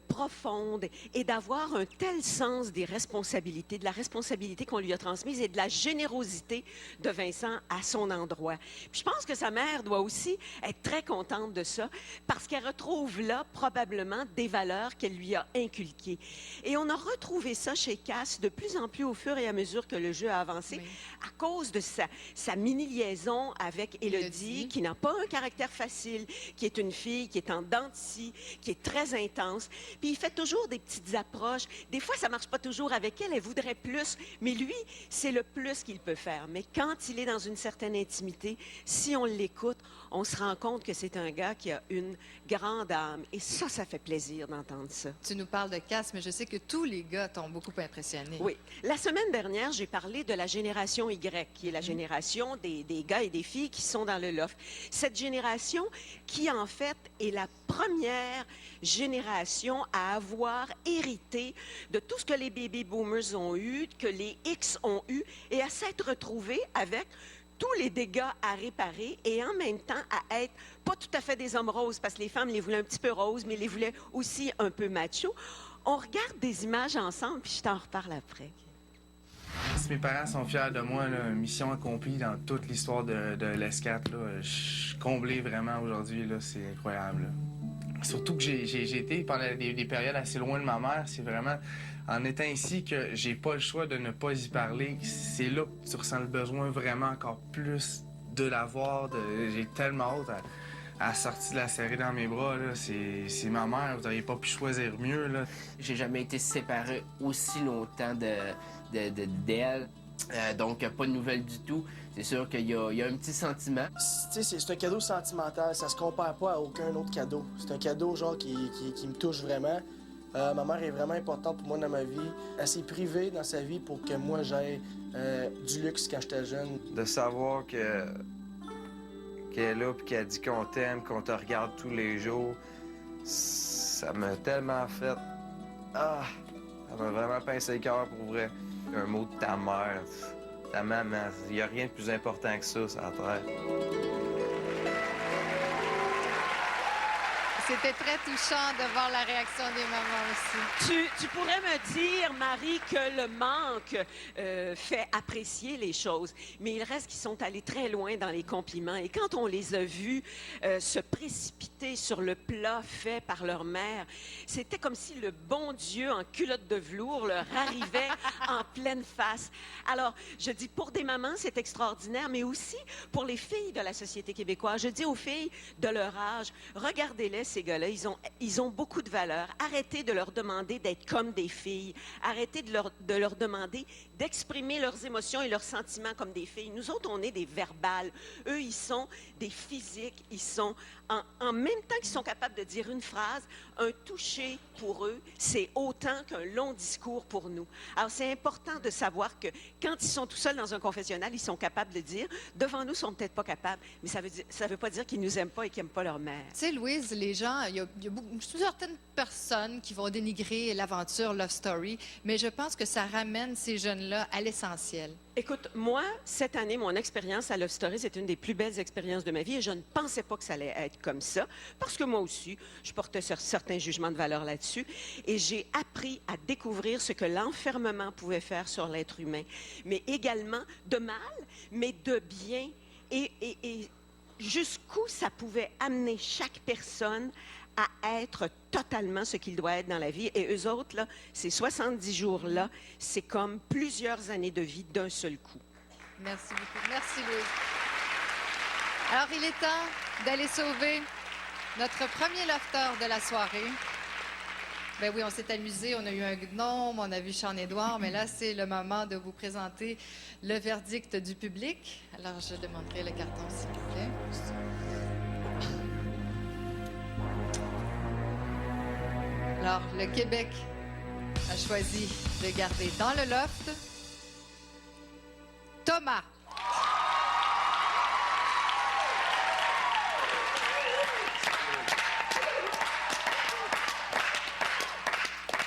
profondes et d'avoir un tel sens des responsabilités, de la responsabilité qu'on lui a transmise et de la générosité de Vincent à son endroit. Puis je pense que sa mère doit aussi être très contente de ça parce qu'elle retrouve là probablement des valeurs qu'elle lui a inculquées. Et on a retrouvé ça chez Cass de plus en plus au fur et à mesure que le jeu a avancé à cause de sa mini-liaison avec Élodie, qui n'a pas un caractère facile, qui est une fille qui est en dents de scie, qui est très intense. Puis il fait toujours des petites approches. Des fois, ça ne marche pas toujours avec elle. Elle voudrait plus. Mais lui, c'est le plus qu'il peut faire. Mais quand il est dans une certaine intimité, si on l'écoute, on se rend compte que c'est un gars qui a une grande âme. Et ça fait plaisir d'entendre ça.
Tu nous parles de Cass, mais je sais que tous les gars t'ont beaucoup impressionné.
Oui. La semaine dernière, j'ai parlé de la génération Y, qui est la génération des gars et des filles qui sont dans le loft. Cette génération qui, en fait, est la première génération à avoir hérité de tout ce que les baby boomers ont eu, que les X ont eu, et à s'être retrouvés avec tous les dégâts à réparer et en même temps à être pas tout à fait des hommes roses, parce que les femmes les voulaient un petit peu roses, mais les voulaient aussi un peu macho. On regarde des images ensemble, puis je t'en reparle après.
Si mes parents sont fiers de moi, là, mission accomplie dans toute l'histoire de l'Escat, je suis comblé vraiment aujourd'hui, là, c'est incroyable. Là. Surtout que j'ai été pendant des périodes assez loin de ma mère, c'est vraiment en étant ici que j'ai pas le choix de ne pas y parler. C'est là que tu ressens le besoin vraiment encore plus de la voir. J'ai tellement hâte à la sortie de la série dans mes bras. C'est ma mère, vous n'auriez pas pu choisir mieux. Là.
J'ai jamais été séparé aussi longtemps d'elle. Donc, pas de nouvelles du tout. C'est sûr qu'il y a un petit sentiment.
C'est un cadeau sentimental. Ça se compare pas à aucun autre cadeau. C'est un cadeau genre qui me touche vraiment. Ma mère est vraiment importante pour moi dans ma vie. Elle s'est privée dans sa vie pour que moi j'aie du luxe quand j'étais jeune.
De savoir qu'elle est là et qu'elle dit qu'on t'aime, qu'on te regarde tous les jours, ça m'a tellement fait... Ah! Ça m'a vraiment pincé le cœur pour vrai. Un mot de ta mère, ta maman, il n'y a rien de plus important que ça sur la terre.
C'était très touchant de voir la réaction des mamans aussi.
Tu pourrais me dire, Marie, que le manque fait apprécier les choses, mais il reste qu'ils sont allés très loin dans les compliments. Et quand on les a vus se précipiter sur le plat fait par leur mère, c'était comme si le bon Dieu en culotte de velours leur arrivait en pleine face. Alors, je dis, pour des mamans, c'est extraordinaire, mais aussi pour les filles de la société québécoise. Je dis aux filles de leur âge, regardez-les, ces ces gars-là. Ils ont beaucoup de valeur. Arrêtez de leur demander d'être comme des filles. Arrêtez de leur demander d'exprimer leurs émotions et leurs sentiments comme des filles. Nous autres, on est des verbales. Eux, ils sont des physiques. Ils sont, en même temps qu'ils sont capables de dire une phrase, un toucher pour eux, c'est autant qu'un long discours pour nous. Alors, c'est important de savoir que quand ils sont tout seuls dans un confessionnal, ils sont capables de dire. Devant nous, ils sont peut-être pas capables, mais ça veut pas dire qu'ils nous aiment pas et qu'ils aiment pas leur mère.
Tu sais, Louise, les gens, il y a certaines personnes qui vont dénigrer l'aventure Love Story, mais je pense que ça ramène ces jeunes-là à l'essentiel.
Écoute, moi, cette année, mon expérience à Love Story, c'est une des plus belles expériences de ma vie et je ne pensais pas que ça allait être comme ça parce que moi aussi, je portais sur certains jugements de valeur là-dessus et j'ai appris à découvrir ce que l'enfermement pouvait faire sur l'être humain, mais également de mal, mais de bien et jusqu'où ça pouvait amener chaque personne à être totalement ce qu'il doit être dans la vie. Et eux autres, là, ces 70 jours-là, c'est comme plusieurs années de vie d'un seul coup.
Merci beaucoup. Merci, Louise. Alors, il est temps d'aller sauver notre premier lofter de la soirée. Ben oui, on s'est amusé, on a eu un gnome, on a vu Sean-Édouard, mais là, c'est le moment de vous présenter le verdict du public. Alors, je demanderai le carton, s'il vous plaît. Alors, le Québec a choisi de garder dans le loft Thomas.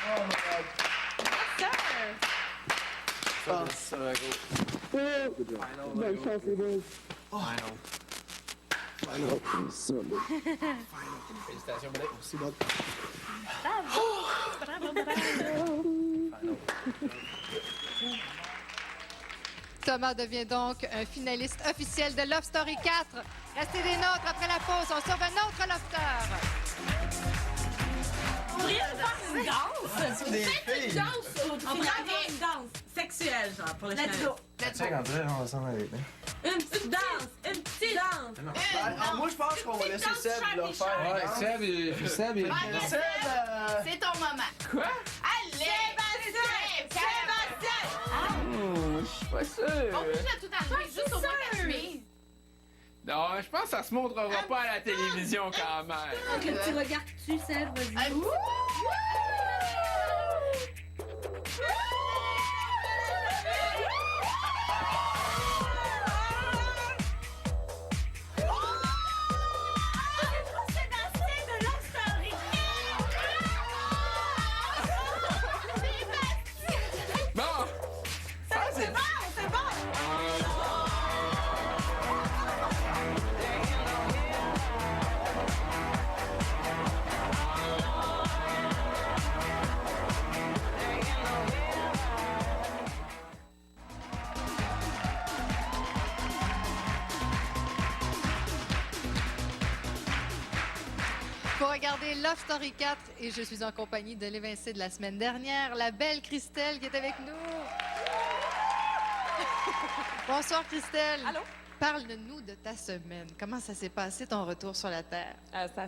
Oh my God.
Ça va go.
Bonne chance, les boys.
Final.
Félicitations, Bob. Merci, Bob.
Thomas devient donc un finaliste officiel de Love Story 4. Restez des nôtres après la pause. On sauve un autre lofter.
On pourrait faire une danse.
Des
Faites
filles.
une danse. On pourrait avoir une danse sexuelle, genre, pour les
Let's
finalistes.
go. Check, on dirait, on va s'en aller.
Une petite danse. Une petite danse.
Moi, je pense qu'on va laisser Seb le faire.
Ouais, Seb, il...
C'est ton moment.
Quoi?
Allez! Sébastien!
Je suis pas sûr.
On peut tout enlever, juste au moins la chemise.
Non, je pense que ça se montrera pas à la télévision quand même.
Donc, le petit regard que tu sais, vas-y.
Bon! Ça, c'est bon,
c'est bon!
Pour regarder Love Story 4, et je suis en compagnie de l'évincée de la semaine dernière, la belle Christelle qui est avec nous. Bonsoir Christelle.
Allô?
Parle-nous de ta semaine. Comment ça s'est passé ton retour sur la Terre?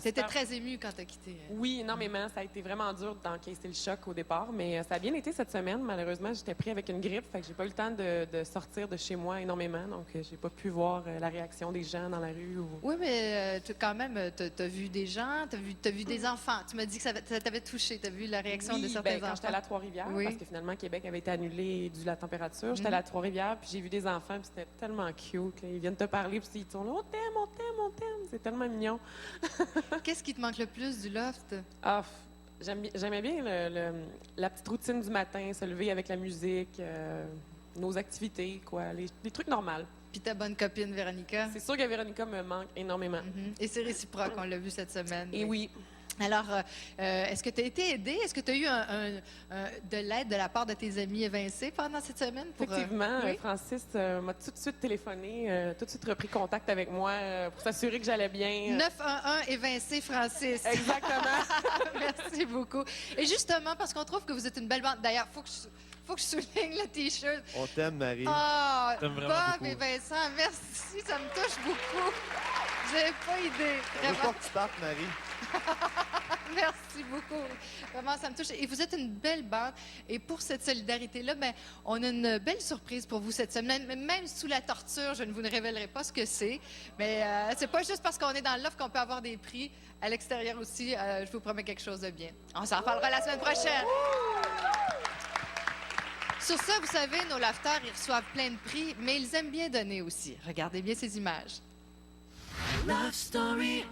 T'étais très émue quand t'as quitté.
Oui, énormément. Ça a été vraiment dur d'encaisser le choc au départ, mais ça a bien été cette semaine. Malheureusement, j'étais pris avec une grippe, fait que j'ai pas eu le temps de sortir de chez moi énormément, donc j'ai pas pu voir la réaction des gens dans la rue.
Oui, mais quand même, t'as vu des gens, t'as vu des enfants. Tu m'as dit que ça t'avait touché. T'as vu la réaction de certains enfants.
Quand j'étais à la Trois-Rivières,
Oui.
parce que finalement, Québec avait été annulé dû à la température. J'étais à
Mhm.
la Trois-Rivières, puis j'ai vu des enfants, puis c'était tellement cute. Là. Ils viennent te parler, puis ils tournent là, on t'aime, on t'aime, on t'aime. C'est tellement mignon.
Qu'est-ce qui te manque le plus du loft?
Ah, j'aimais bien la petite routine du matin, se lever avec la musique, nos activités, quoi, les trucs normaux.
Puis ta bonne copine Véronica?
C'est sûr que Véronica me manque énormément.
Et c'est réciproque, on l'a vu cette semaine.
Et oui.
Alors, est-ce que tu as été aidée? Est-ce que tu as eu de l'aide de la part de tes amis évincés pendant cette semaine?
Effectivement,
Oui?
Francis m'a tout de suite téléphoné, tout de suite repris contact avec moi pour s'assurer que j'allais bien.
911 évincé Francis.
Exactement.
Merci beaucoup. Et justement, parce qu'on trouve que vous êtes une belle bande. D'ailleurs, faut que je souligne le T-shirt.
On t'aime, Marie.
Ah,
On t'aime
Bob
vraiment beaucoup.
et Vincent, merci, ça me touche beaucoup. Vous n'avez pas idée.
On veut
Vraiment.
pas que tu partes, Marie.
Merci beaucoup. Vraiment, ça me touche. Et vous êtes une belle bande. Et pour cette solidarité-là, ben, on a une belle surprise pour vous cette semaine. Même sous la torture, je ne vous révélerai pas ce que c'est. Mais c'est pas juste parce qu'on est dans l'offre qu'on peut avoir des prix. À l'extérieur aussi, je vous promets quelque chose de bien. On s'en reparlera la semaine prochaine. Sur ça, vous savez, nos lafters, ils reçoivent plein de prix, mais ils aiment bien donner aussi. Regardez bien ces images.
Love Story.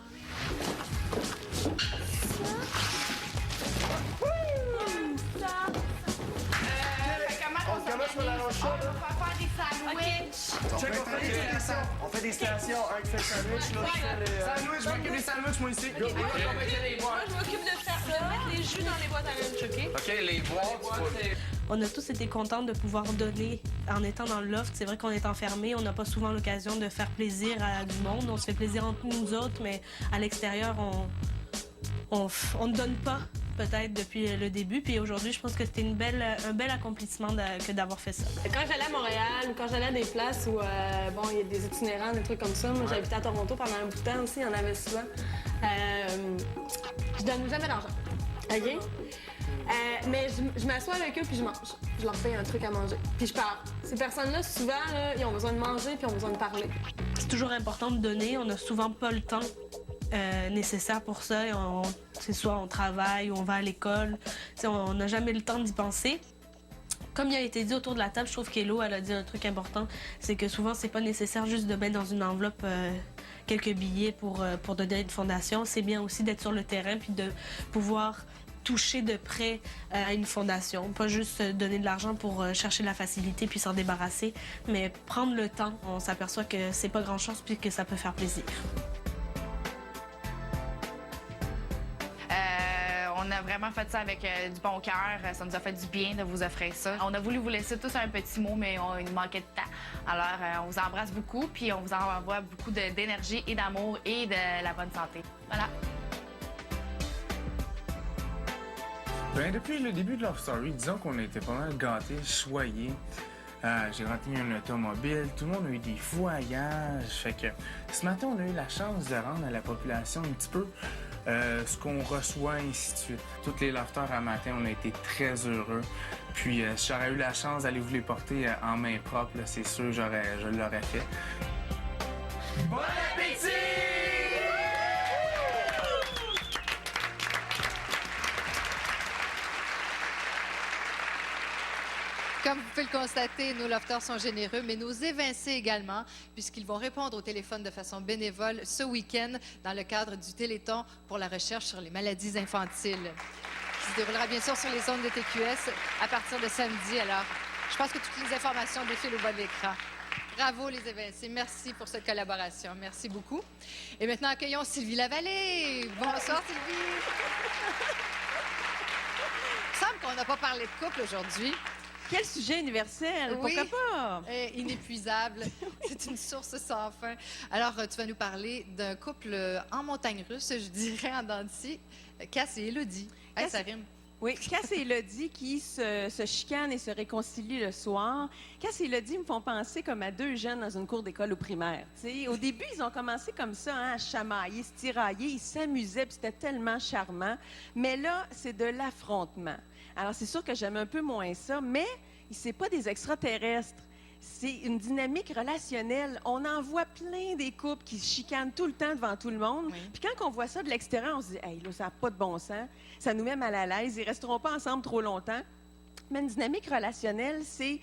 On commence par la roche. On va faire des sandwichs.
Check, on fait des stations. Un qui fait le sandwich, l'autre qui fait le...
Sandwich, je m'occupe des sandwichs, moi ici.
Moi, je m'occupe de mettre les jus dans les boîtes à lunch, OK?
OK, les boîtes.
On a tous été contents de pouvoir donner en étant dans le loft. C'est vrai qu'on est enfermés, on n'a pas souvent l'occasion de faire plaisir à du monde. On se fait plaisir entre nous autres, mais à l'extérieur, on ne donne pas peut-être depuis le début. Puis aujourd'hui, je pense que c'était un bel accomplissement que d'avoir fait ça.
Quand j'allais à Montréal ou quand j'allais à des places où bon, il y a des itinérants, des trucs comme ça, moi j'habitais à Toronto pendant un bout de temps aussi, il y en avait souvent. Je donne jamais d'argent. OK? Mais je m'assois avec eux puis je mange. Je leur fais un truc à manger. Puis je pars. Ces personnes-là, souvent, là, ils ont besoin de manger puis ils ont besoin de parler.
C'est toujours important de donner. On n'a souvent pas le temps nécessaire pour ça. C'est soit on travaille ou on va à l'école. On n'a jamais le temps d'y penser. Comme il a été dit autour de la table, je trouve qu'Hello, elle a dit un truc important. C'est que souvent, c'est pas nécessaire juste de mettre dans une enveloppe quelques billets pour donner à une fondation. C'est bien aussi d'être sur le terrain puis de pouvoir toucher de près à une fondation. Pas juste donner de l'argent pour chercher la facilité puis s'en débarrasser, mais prendre le temps. On s'aperçoit que c'est pas grand-chose puis que ça peut faire plaisir.
On a vraiment fait ça avec du bon cœur. Ça nous a fait du bien de vous offrir ça. On a voulu vous laisser tous un petit mot, mais il nous manquait de temps. Alors, on vous embrasse beaucoup, puis on vous envoie beaucoup d'énergie et d'amour et de la bonne santé. Voilà.
Ben, depuis le début de Love Story, disons qu'on a été pas mal gâtés, choyés. J'ai rentré un automobile, tout le monde a eu des voyages. Fait que ce matin, on a eu la chance de rendre à la population un petit peu ce qu'on reçoit, ainsi de suite. Tous les lafters à matin, on a été très heureux. Puis, si j'aurais eu la chance d'aller vous les porter en main propre, là, c'est sûr, je l'aurais fait.
Bon appétit!
Comme vous pouvez le constater, nos lofters sont généreux, mais nos évincés également, puisqu'ils vont répondre au téléphone de façon bénévole ce week-end dans le cadre du Téléthon pour la recherche sur les maladies infantiles, qui se déroulera bien sûr sur les ondes de TQS à partir de samedi. Alors, je pense que toutes les informations défilent au bas de l'écran. Bravo les évincés, merci pour cette collaboration, merci beaucoup. Et maintenant, accueillons Sylvie Lavallée. Bonsoir Sylvie. Il me semble qu'on n'a pas parlé de couple aujourd'hui.
Quel sujet universel!
Oui.
Pourquoi pas?
Inépuisable. C'est une source sans fin. Alors, tu vas nous parler d'un couple en montagne russe, je dirais, en dents de scie, Cass et Élodie. Hey, ça rime.
Oui, Cass et Élodie qui se chicanent et se réconcilient le soir. Cass et Élodie me font penser comme à deux jeunes dans une cour d'école au primaire. T'sais, au début, ils ont commencé comme ça, hein, à chamailler, se tirailler, ils s'amusaient, puis c'était tellement charmant. Mais là, c'est de l'affrontement. Alors, c'est sûr que j'aime un peu moins ça, mais c'est pas des extraterrestres. C'est une dynamique relationnelle. On en voit plein des couples qui se chicanent tout le temps devant tout le monde. Oui. Puis quand on voit ça de l'extérieur, on se dit « Hey, là, ça n'a pas de bon sens. Ça nous met mal à l'aise. Ils resteront pas ensemble trop longtemps. » Mais une dynamique relationnelle, c'est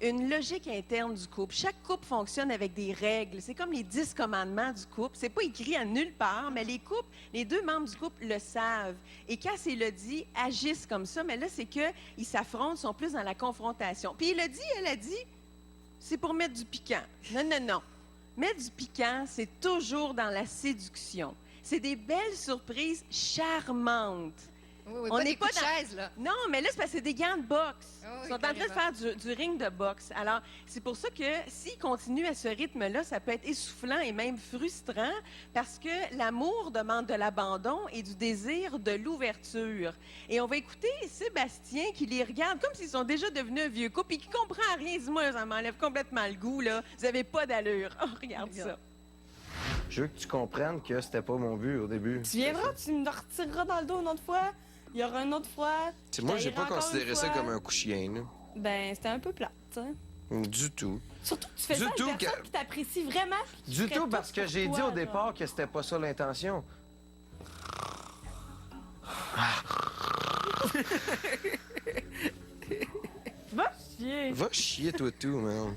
une logique interne du couple. Chaque couple fonctionne avec des règles. C'est comme les 10 commandements du couple. C'est pas écrit à nulle part, mais les deux membres du couple le savent. Et Cass et Élodie agissent comme ça, mais là, c'est qu'ils s'affrontent, sont plus dans la confrontation. Puis Élodie, elle a dit, c'est pour mettre du piquant. Non. Mettre du piquant, c'est toujours dans la séduction. C'est des belles surprises charmantes.
Oui, on n'est pas des chaises, là.
Non, mais là, c'est parce que c'est des gants de boxe.
Oui,
ils sont en train de faire du ring de boxe. Alors, c'est pour ça que s'ils continuent à ce rythme-là, ça peut être essoufflant et même frustrant parce que l'amour demande de l'abandon et du désir de l'ouverture. Et on va écouter Sébastien qui les regarde comme s'ils sont déjà devenus un vieux couple et qui comprend rien. Dis-moi, ça m'enlève complètement le goût, là. Vous n'avez pas d'allure. Oh, regarde ça.
Je veux que tu comprennes que c'était pas mon but au début.
Tu viendras, tu me retireras dans le dos une autre fois. Il y aura une autre fois.
T'sais, moi, j'ai pas considéré ça comme un coup chien, là.
Ben, c'était un peu plate, hein.
Du tout.
Surtout que tu fais ça à une personne qui t'apprécie vraiment.
Du tout, parce que j'ai dit au départ que c'était pas ça l'intention.
Va chier.
Va chier, toi, tout, man.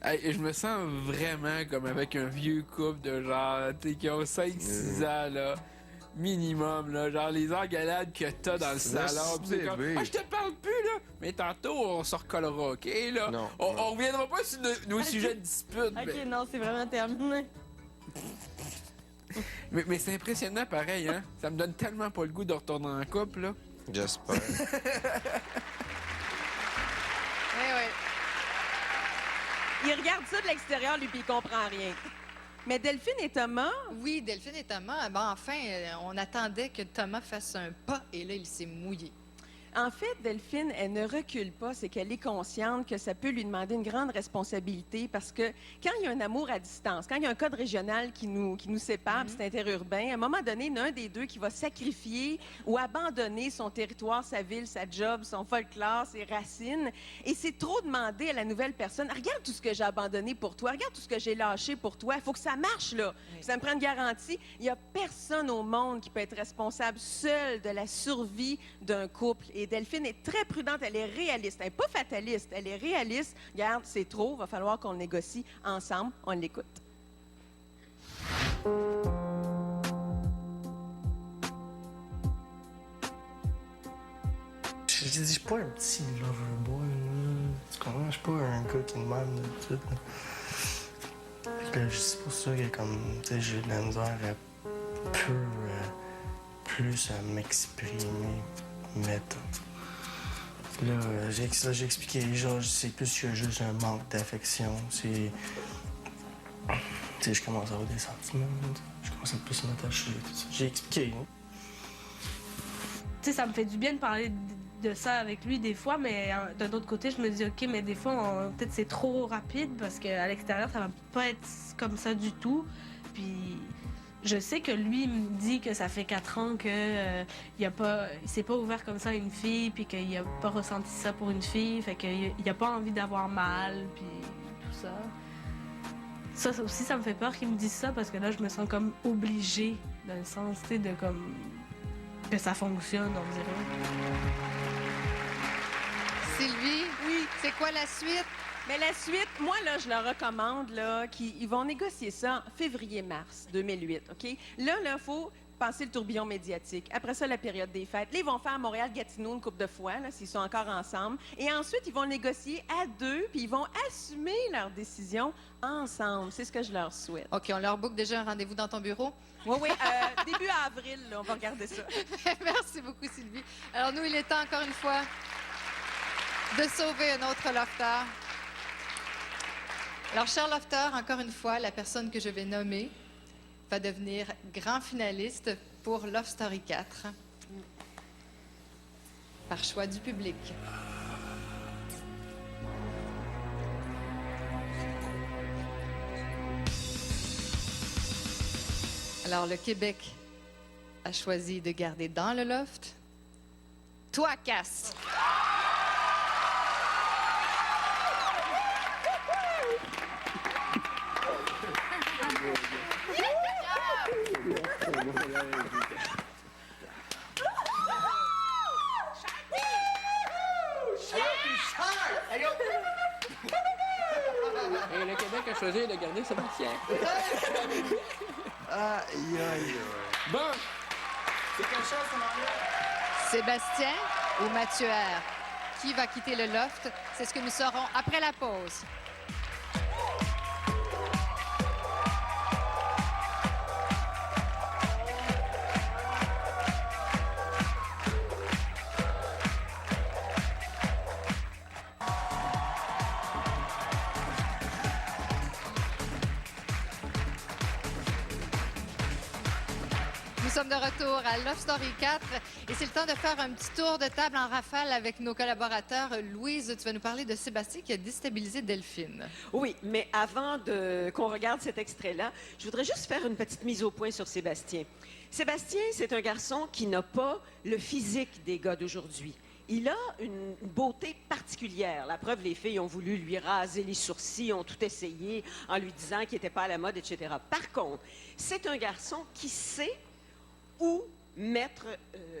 Hey, je me sens vraiment comme avec un vieux couple de genre, tu sais, qui ont 5-6 ans, là. Minimum, là. Genre les engalades que t'as dans le salon. Pis c'est comme, je te parle plus, là. Mais tantôt, on se recollera, OK, là?
Non.
On reviendra pas sur nos sujets de dispute.
Ok, non, c'est vraiment terminé.
Mais c'est impressionnant, pareil, hein? Ça me donne tellement pas le goût de retourner en couple, là.
J'espère.
Il regarde ça de l'extérieur, lui, puis il comprend rien. Mais Delphine et Thomas...
Oui, Delphine et Thomas, ben enfin, on attendait que Thomas fasse un pas, et là, il s'est mouillé.
En fait, Delphine, elle ne recule pas, c'est qu'elle est consciente que ça peut lui demander une grande responsabilité parce que quand il y a un amour à distance, quand il y a un code régional qui nous sépare, puis c'est interurbain, à un moment donné, il y en a un des deux qui va sacrifier ou abandonner son territoire, sa ville, sa job, son folklore, ses racines. Et c'est trop demander à la nouvelle personne, regarde tout ce que j'ai abandonné pour toi, regarde tout ce que j'ai lâché pour toi, il faut que ça marche, là. Oui. Ça me prend une garantie. Il n'y a personne au monde qui peut être responsable seul de la survie d'un couple. Et Delphine est très prudente, elle est réaliste. Elle n'est pas fataliste, elle est réaliste. Regarde, c'est trop, il va falloir qu'on négocie ensemble. On l'écoute.
Je dis pas un petit lover boy, là. Tu comprends? Je suis pas un gars qui demande de tout. C'est pour ça que comme, tu sais, j'ai de la misère à plus à m'exprimer, mettons. Là, j'ai expliqué, genre, c'est plus que juste un manque d'affection. C'est... Tu sais, je commence à avoir des sentiments, je commence à plus m'attacher, tout ça. J'ai expliqué, hein.
Tu sais, ça me fait du bien de parler de ça avec lui des fois, mais d'un autre côté, je me dis, OK, mais des fois, peut-être c'est trop rapide parce qu'à l'extérieur, ça va pas être comme ça du tout. Puis je sais que lui, il me dit que ça fait 4 ans qu'il il s'est pas ouvert comme ça à une fille, puis qu'il a pas ressenti ça pour une fille, fait qu'il a pas envie d'avoir mal, puis tout ça. Ça aussi, ça me fait peur qu'il me dise ça, parce que là, je me sens comme obligée, dans le sens, tu sais, de comme... que ça fonctionne, on dirait.
Sylvie, oui, c'est quoi la suite?
Mais la suite, moi, là, je leur recommande là, qu'ils vont négocier ça en février-mars 2008, OK? Là, il faut passer le tourbillon médiatique. Après ça, la période des fêtes. Là, ils vont faire Montréal-Gatineau une couple de fois, là, s'ils sont encore ensemble. Et ensuite, ils vont négocier à deux, puis ils vont assumer leur décision ensemble. C'est ce que je leur souhaite.
OK, on leur book déjà un rendez-vous dans ton bureau?
Oui, oui. Début avril, là, on va regarder ça.
Merci beaucoup, Sylvie. Alors, nous, il est temps, encore une fois, de sauver un autre lofter. Alors, cher lofter, encore une fois, la personne que je vais nommer va devenir grand finaliste pour Love Story 4 par choix du public. Alors, le Québec a choisi de garder dans le loft toi, Cass.
Et le Québec a choisi de garder Sébastien.
Aïe, aïe.
Bon.
C'est quelque chose, ce moment-là?
Sébastien ou Mathieu R? Qui va quitter le loft? C'est ce que nous saurons après la pause. Nous sommes de retour à Love Story 4 et c'est le temps de faire un petit tour de table en rafale avec nos collaborateurs. Louise, tu vas nous parler de Sébastien qui a déstabilisé Delphine.
Oui, mais avant qu'on regarde cet extrait-là, je voudrais juste faire une petite mise au point sur Sébastien. Sébastien, c'est un garçon qui n'a pas le physique des gars d'aujourd'hui. Il a une beauté particulière. La preuve, les filles ont voulu lui raser les sourcils, ont tout essayé en lui disant qu'il n'était pas à la mode, etc. Par contre, c'est un garçon qui sait où mettre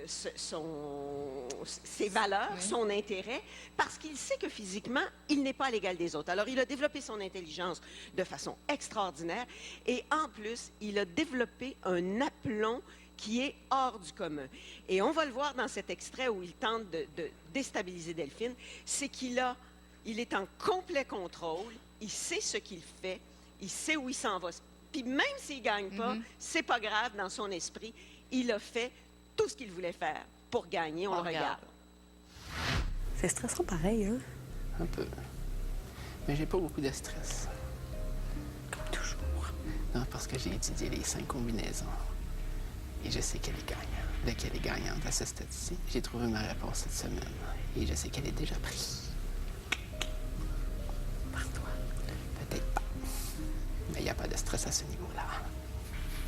ses valeurs, son intérêt, parce qu'il sait que physiquement, il n'est pas à l'égal des autres. Alors, il a développé son intelligence de façon extraordinaire et en plus, il a développé un aplomb qui est hors du commun. Et on va le voir dans cet extrait où il tente de déstabiliser Delphine, c'est il est en complet contrôle, il sait ce qu'il fait, il sait où il s'en va. Puis même s'il ne gagne pas, c'est pas grave dans son esprit, il a fait tout ce qu'il voulait faire pour gagner. On le regarde.
C'est stressant pareil, hein?
Un peu. Mais j'ai pas beaucoup de stress.
Comme toujours.
Non, parce que j'ai étudié les 5 combinaisons. Et je sais qu'elle est gagnante. Qu'elle est gagnante à ce stade-ci. J'ai trouvé ma réponse cette semaine. Et je sais qu'elle est déjà prise. Par toi. Peut-être pas. Mais il n'y a pas de stress à ce niveau-là.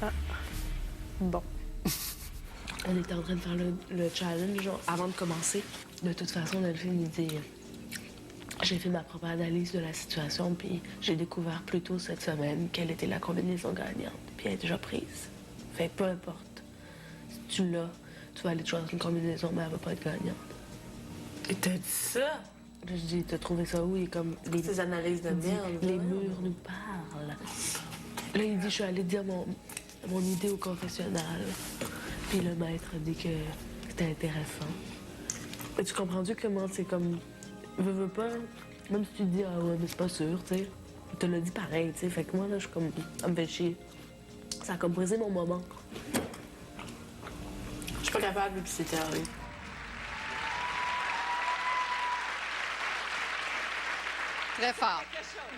Ah. Bon. On était en train de faire le challenge genre, avant de commencer. De toute façon, Delphine me dit... J'ai fait ma propre analyse de la situation, puis j'ai découvert plus tôt cette semaine quelle était la combinaison gagnante. Puis elle est déjà prise. Fait que peu importe. Si tu l'as, tu vas aller te choisir une combinaison, mais elle va pas être gagnante.
Et t'as dit ça?
Là, je dis, t'as trouvé ça où? Il est comme...
Ces analyses de merde.
Les murs nous parlent. Là, il dit, je suis allée dire mon idée au confessionnal. Puis le maître a dit que c'était intéressant. Mais tu comprends-tu comment c'est comme... Veux pas, même si tu te dis, ah ouais, mais c'est pas sûr, tu sais. Il te l'a dit pareil, tu sais. Fait que moi, là, je suis comme... Ça me fait chier. Ça a comme brisé mon moment.
Je suis pas capable de pisser terminé.
Très fort.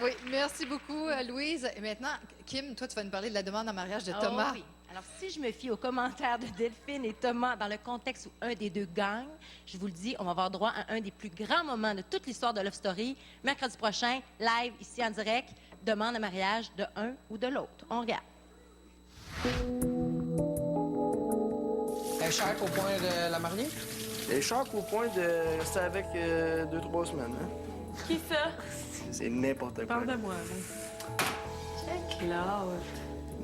Oui, merci beaucoup, Louise. Et maintenant, Kim, toi, tu vas nous parler de la demande en mariage de Thomas.
Oh oui. Alors, si je me fie aux commentaires de Delphine et Thomas dans le contexte où un des deux gagne, je vous le dis, on va avoir droit à un des plus grands moments de toute l'histoire de Love Story. Mercredi prochain, live, ici en direct, demande en mariage de un ou de l'autre. On regarde.
Elle est chère au point de la mariée?
Elle est chère au point de rester avec 2-3 semaines. Hein?
Qui ça?
C'est n'importe quoi.
Parle de moi, là. Check là.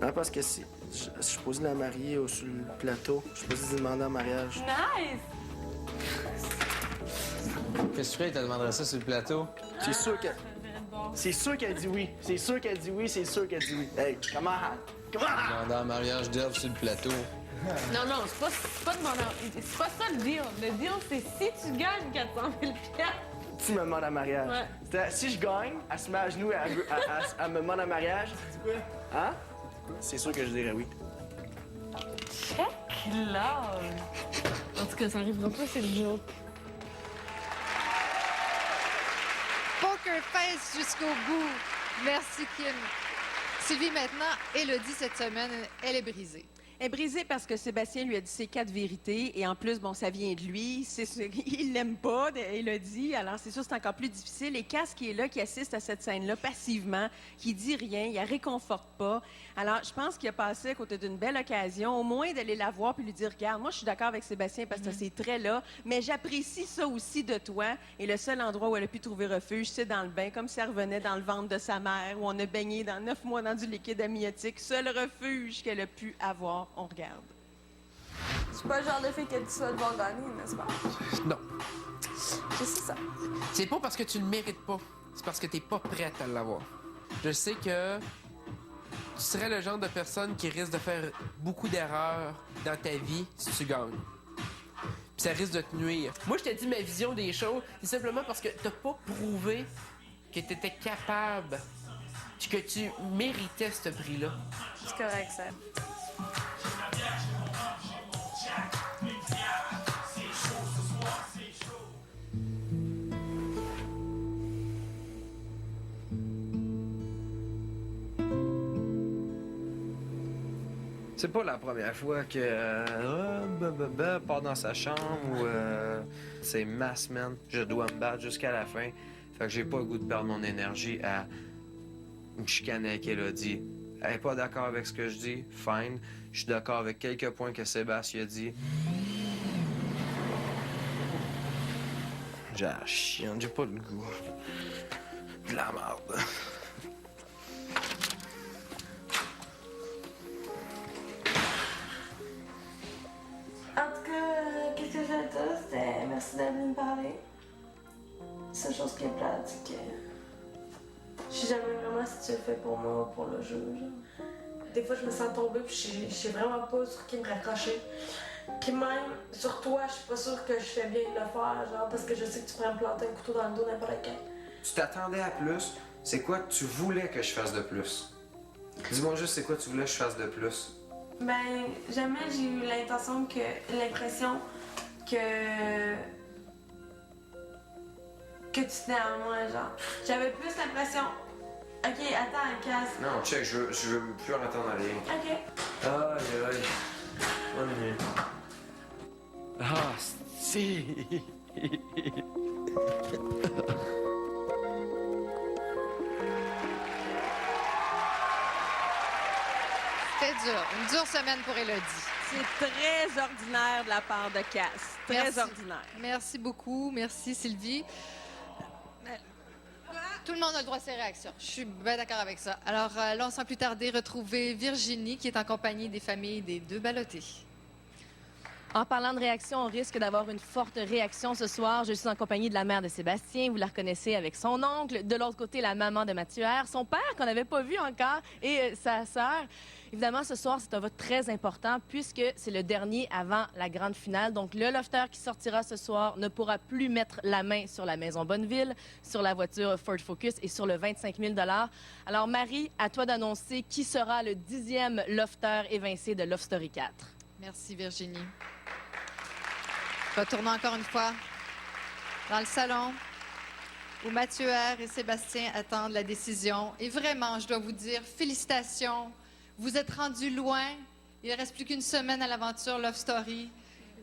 Non, parce que si je suis posé la marier sur le plateau, je suis posé de demander en mariage.
Nice!
Qu'est-ce que tu ferais? Tu demanderais ça sur le plateau?
C'est sûr qu'elle... C'est sûr qu'elle dit oui. C'est sûr qu'elle dit oui, c'est sûr qu'elle dit oui. Hey, comment?
Demander en mariage d'Ève sur le plateau.
Non, non, c'est pas demander. C'est pas ça le deal. Le deal, c'est si tu gagnes 400 000 piastres.
Tu me demandes en mariage.
Ouais.
C'est-à-dire, si je gagne, elle se met à genoux, elle me demande en mariage. Hein? C'est sûr que je dirais oui.
Check là. En tout cas, ça arrivera pas, c'est le joke.
Poker face jusqu'au bout. Merci, Kim. Sylvie, maintenant, Élodie, cette semaine, elle est brisée.
Elle est brisée parce que Sébastien lui a dit ses 4 vérités. Et en plus, bon, ça vient de lui. Il l'aime pas, il l'a dit. Alors, c'est sûr, c'est encore plus difficile. Et Cass, qui est là, qui assiste à cette scène-là passivement, qui dit rien, il la réconforte pas. Alors, je pense qu'il a passé à côté d'une belle occasion, au moins d'aller la voir puis lui dire, regarde, moi, je suis d'accord avec Sébastien parce que c'est très là, mais j'apprécie ça aussi de toi. Et le seul endroit où elle a pu trouver refuge, c'est dans le bain, comme si elle revenait dans le ventre de sa mère, où on a baigné dans 9 mois dans du liquide amniotique. Seul refuge qu'elle a pu avoir. On regarde.
Je suis pas le genre de fille que tu vas devoir gagner, n'est-ce pas?
Non.
Je sais ça.
C'est pas parce que tu le mérites pas. C'est parce que t'es pas prête à l'avoir. Je sais que tu serais le genre de personne qui risque de faire beaucoup d'erreurs dans ta vie si tu gagnes. Puis ça risque de te nuire. Moi, je te dis ma vision des choses, c'est simplement parce que t'as pas prouvé que t'étais capable, que tu méritais ce prix-là.
C'est correct, ça.
C'est pas la première fois que part dans sa chambre ou c'est ma semaine, je dois me battre jusqu'à la fin. Fait que j'ai pas le goût de perdre mon énergie à me chicaner avec Elodie. Elle est pas d'accord avec ce que je dis, fine. Je suis d'accord avec quelques points que Sébastien a dit. J'ai la chienne, j'ai pas le goût. De la merde.
En tout cas, qu'est-ce que je veux dire, c'était merci d'être venu me parler. La seule chose qui est plate, c'est que je sais jamais vraiment si tu le fais pour moi ou pour le jeu. Genre. Des fois, je me sens tomber puis je sais vraiment pas sur qui me raccrocher. Puis même sur toi, je suis pas sûre que je fais bien de le faire, genre, parce que je sais que tu pourrais me planter un couteau dans le dos n'importe quand.
Tu t'attendais à plus. C'est quoi que tu voulais que je fasse de plus? Dis-moi juste c'est quoi tu voulais que je fasse de plus.
Ben, jamais j'ai eu l'impression que tu tenais à moi, genre. J'avais plus l'impression. Ok, attends, casse.
Non, check, je veux plus en attendre à rien.
Ok.
Aïe, aïe. Bonne nuit. Ah, si.
C'était dur. Une dure semaine pour Élodie.
C'est très ordinaire de la part de Cass. Très
Merci.
ordinaire.
Merci beaucoup. Merci, Sylvie. Tout le monde a le droit à ses réactions. Je suis bien d'accord avec ça. Alors, là, sans plus tarder, retrouver Virginie, qui est en compagnie des familles des deux ballottés.
En parlant de réaction, on risque d'avoir une forte réaction ce soir. Je suis en compagnie de la mère de Sébastien. Vous la reconnaissez avec son oncle. De l'autre côté, la maman de Mathieu R. Son père, qu'on n'avait pas vu encore, et sa sœur. Évidemment, ce soir, c'est un vote très important puisque c'est le dernier avant la grande finale. Donc, le lofter qui sortira ce soir ne pourra plus mettre la main sur la maison Bonneville, sur la voiture Ford Focus et sur le 25 000 $. Alors, Marie, à toi d'annoncer qui sera le 10e lofter évincé de Love Story 4.
Merci, Virginie. Retournons encore une fois dans le salon où Mathieu R. et Sébastien attendent la décision. Et vraiment, je dois vous dire, félicitations. Vous êtes rendus loin. Il ne reste plus qu'une semaine à l'aventure Love Story.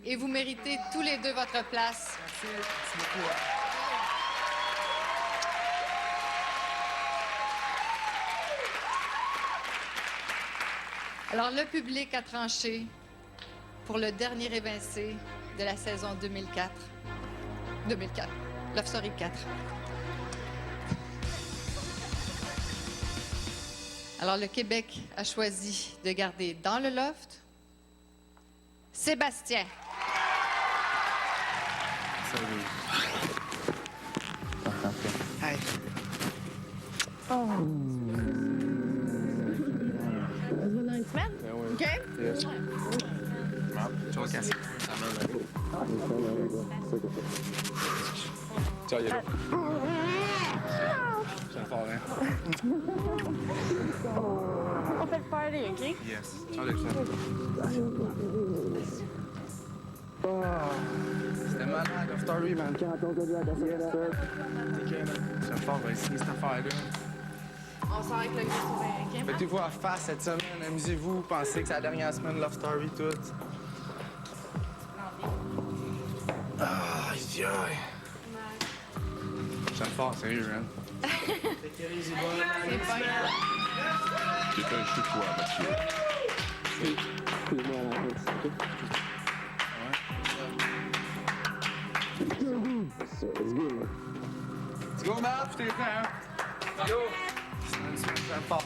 Et vous méritez tous les deux votre place.
Merci beaucoup.
Alors, le public a tranché pour le dernier évincé de la saison 2004. Love Story 4. Alors, le Québec a choisi de garder dans le loft Sébastien.
Hey.
Oh. OK?
Yes. Tu vas casser. Ça Ciao, Yellow. C'est fort, hein?
On fait le party, OK?
Yes. Ciao, Alexa. C'était malade, Love Story, man. C'est fort, on va essayer cette affaire-là.
On sort avec le gros sourire, OK?
Mettez-vous à face cette semaine, amusez-vous, pensez que c'est la dernière semaine de Love Story, toute. Aïe, aïe. J'aime fort, sérieux, man.
C'est pas grave.
C'est un chez toi, Mathieu.
Let's go, Matt. T'es prêt, hein? Go. J'aime fort.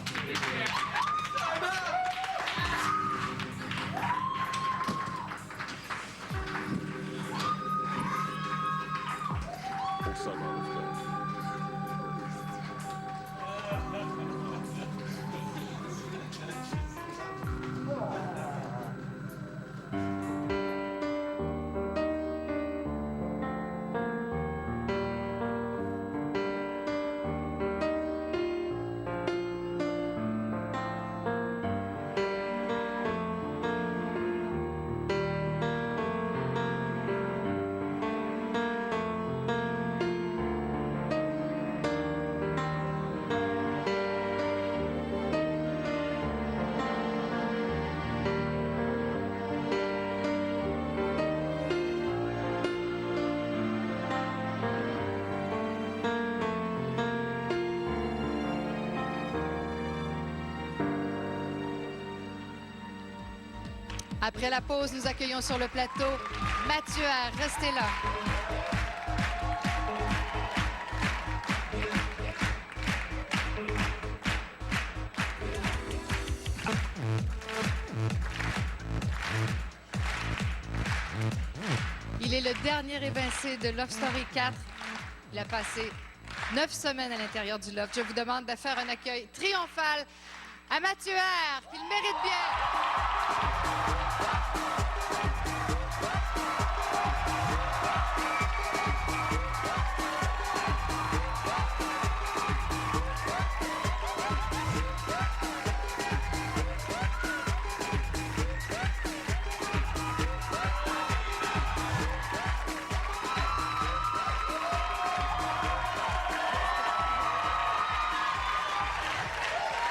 Après la pause, nous accueillons sur le plateau Mathieu R. Restez là. Il est le dernier évincé de Love Story 4. Il a passé 9 semaines à l'intérieur du Loft. Je vous demande de faire un accueil triomphal à Mathieu R, qu'il mérite bien.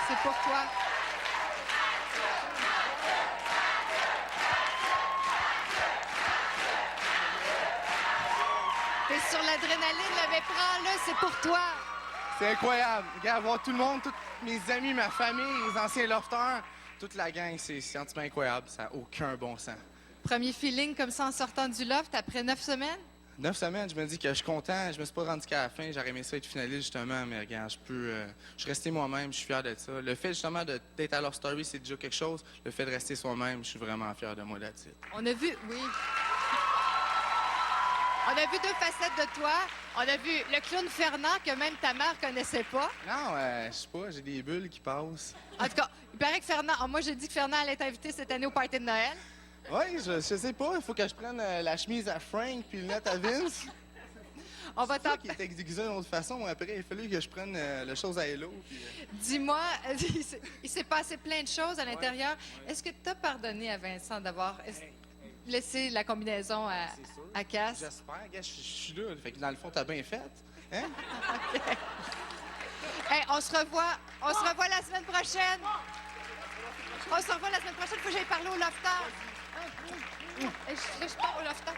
C'est pour toi. T'es sur l'adrénaline, là, mais prends-le, c'est pour toi.
C'est incroyable. Regarde, voir tout le monde, tous mes amis, ma famille, les anciens lofters, toute la gang, c'est sentiment incroyable. Ça n'a aucun bon sens.
Premier feeling comme ça en sortant du loft après 9 semaines?
9 semaines, je me dis que je suis content. Je me suis pas rendu qu'à la fin. J'aurais aimé ça être finaliste, justement. Mais regarde, je suis resté moi-même. Je suis fier de ça. Le fait, justement, d'être à Love Story, c'est déjà quelque chose. Le fait de rester soi-même, je suis vraiment fier de moi là-dessus.
On a vu, oui. On a vu 2 facettes de toi. On a vu le clown Fernand que même ta mère connaissait pas.
Non, je sais pas, j'ai des bulles qui passent.
En tout cas, il paraît que Fernand... moi, j'ai dit que Fernand allait être invité cette année au party de Noël.
Oui, je sais pas. Il faut que je prenne la chemise à Frank puis le net à Vince.
On va t'en...
qui était exécuté d'une autre façon. Après, il a fallu que je prenne le chose à Hello. Puis,
Dis-moi, il s'est passé plein de choses à l'intérieur. Est-ce que tu as pardonné à Vincent d'avoir laissé la combinaison à Cass?
J'espère. Gars, je suis là. Fait que dans le fond, t'as bien fait. Hein?
OK. Hey, on se revoit la semaine prochaine. On se revoit la semaine prochaine. Faut que j'aille parler au lofter. Je pars au lofter.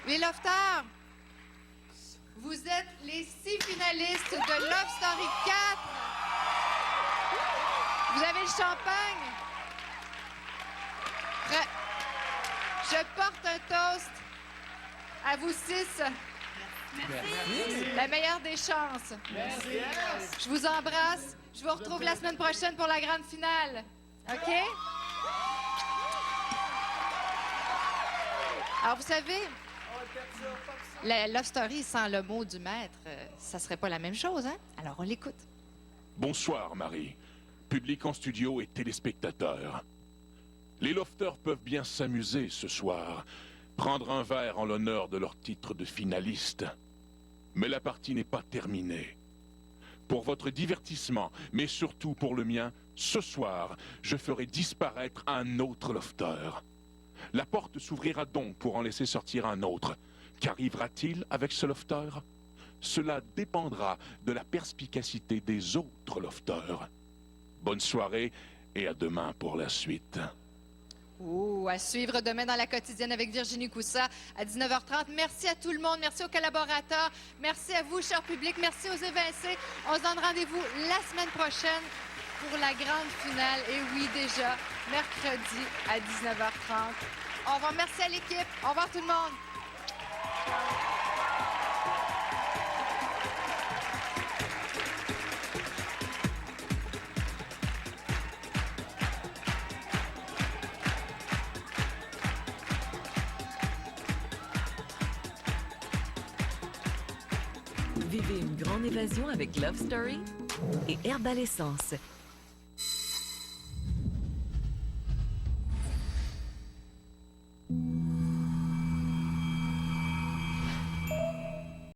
Les lofters, vous êtes les 6 finalistes de Love Story 4. Vous avez le champagne. Je porte un toast à vous 6.
Merci.
La meilleure des chances.
Merci.
Je vous embrasse. Je vous retrouve la semaine prochaine pour la grande finale. OK? Alors, vous savez, la Love Story sans le mot du maître, ça serait pas la même chose, hein? Alors, on l'écoute.
Bonsoir, Marie. Public en studio et téléspectateurs. Les lofters peuvent bien s'amuser ce soir, prendre un verre en l'honneur de leur titre de finaliste. Mais la partie n'est pas terminée. Pour votre divertissement, mais surtout pour le mien, ce soir, je ferai disparaître un autre lofter. La porte s'ouvrira donc pour en laisser sortir un autre. Qu'arrivera-t-il avec ce lofter? Cela dépendra de la perspicacité des autres lofters. Bonne soirée et à demain pour la suite.
Ouh, à suivre demain dans la quotidienne avec Virginie Coussa à 19h30. Merci à tout le monde. Merci aux collaborateurs. Merci à vous, cher public. Merci aux évincés. On se donne rendez-vous la semaine prochaine pour la grande finale. Et oui, déjà, mercredi à 19h30. Au revoir. Merci à l'équipe. Au revoir tout le monde.
Vivez une grande évasion avec Love Story et Herbal Essence,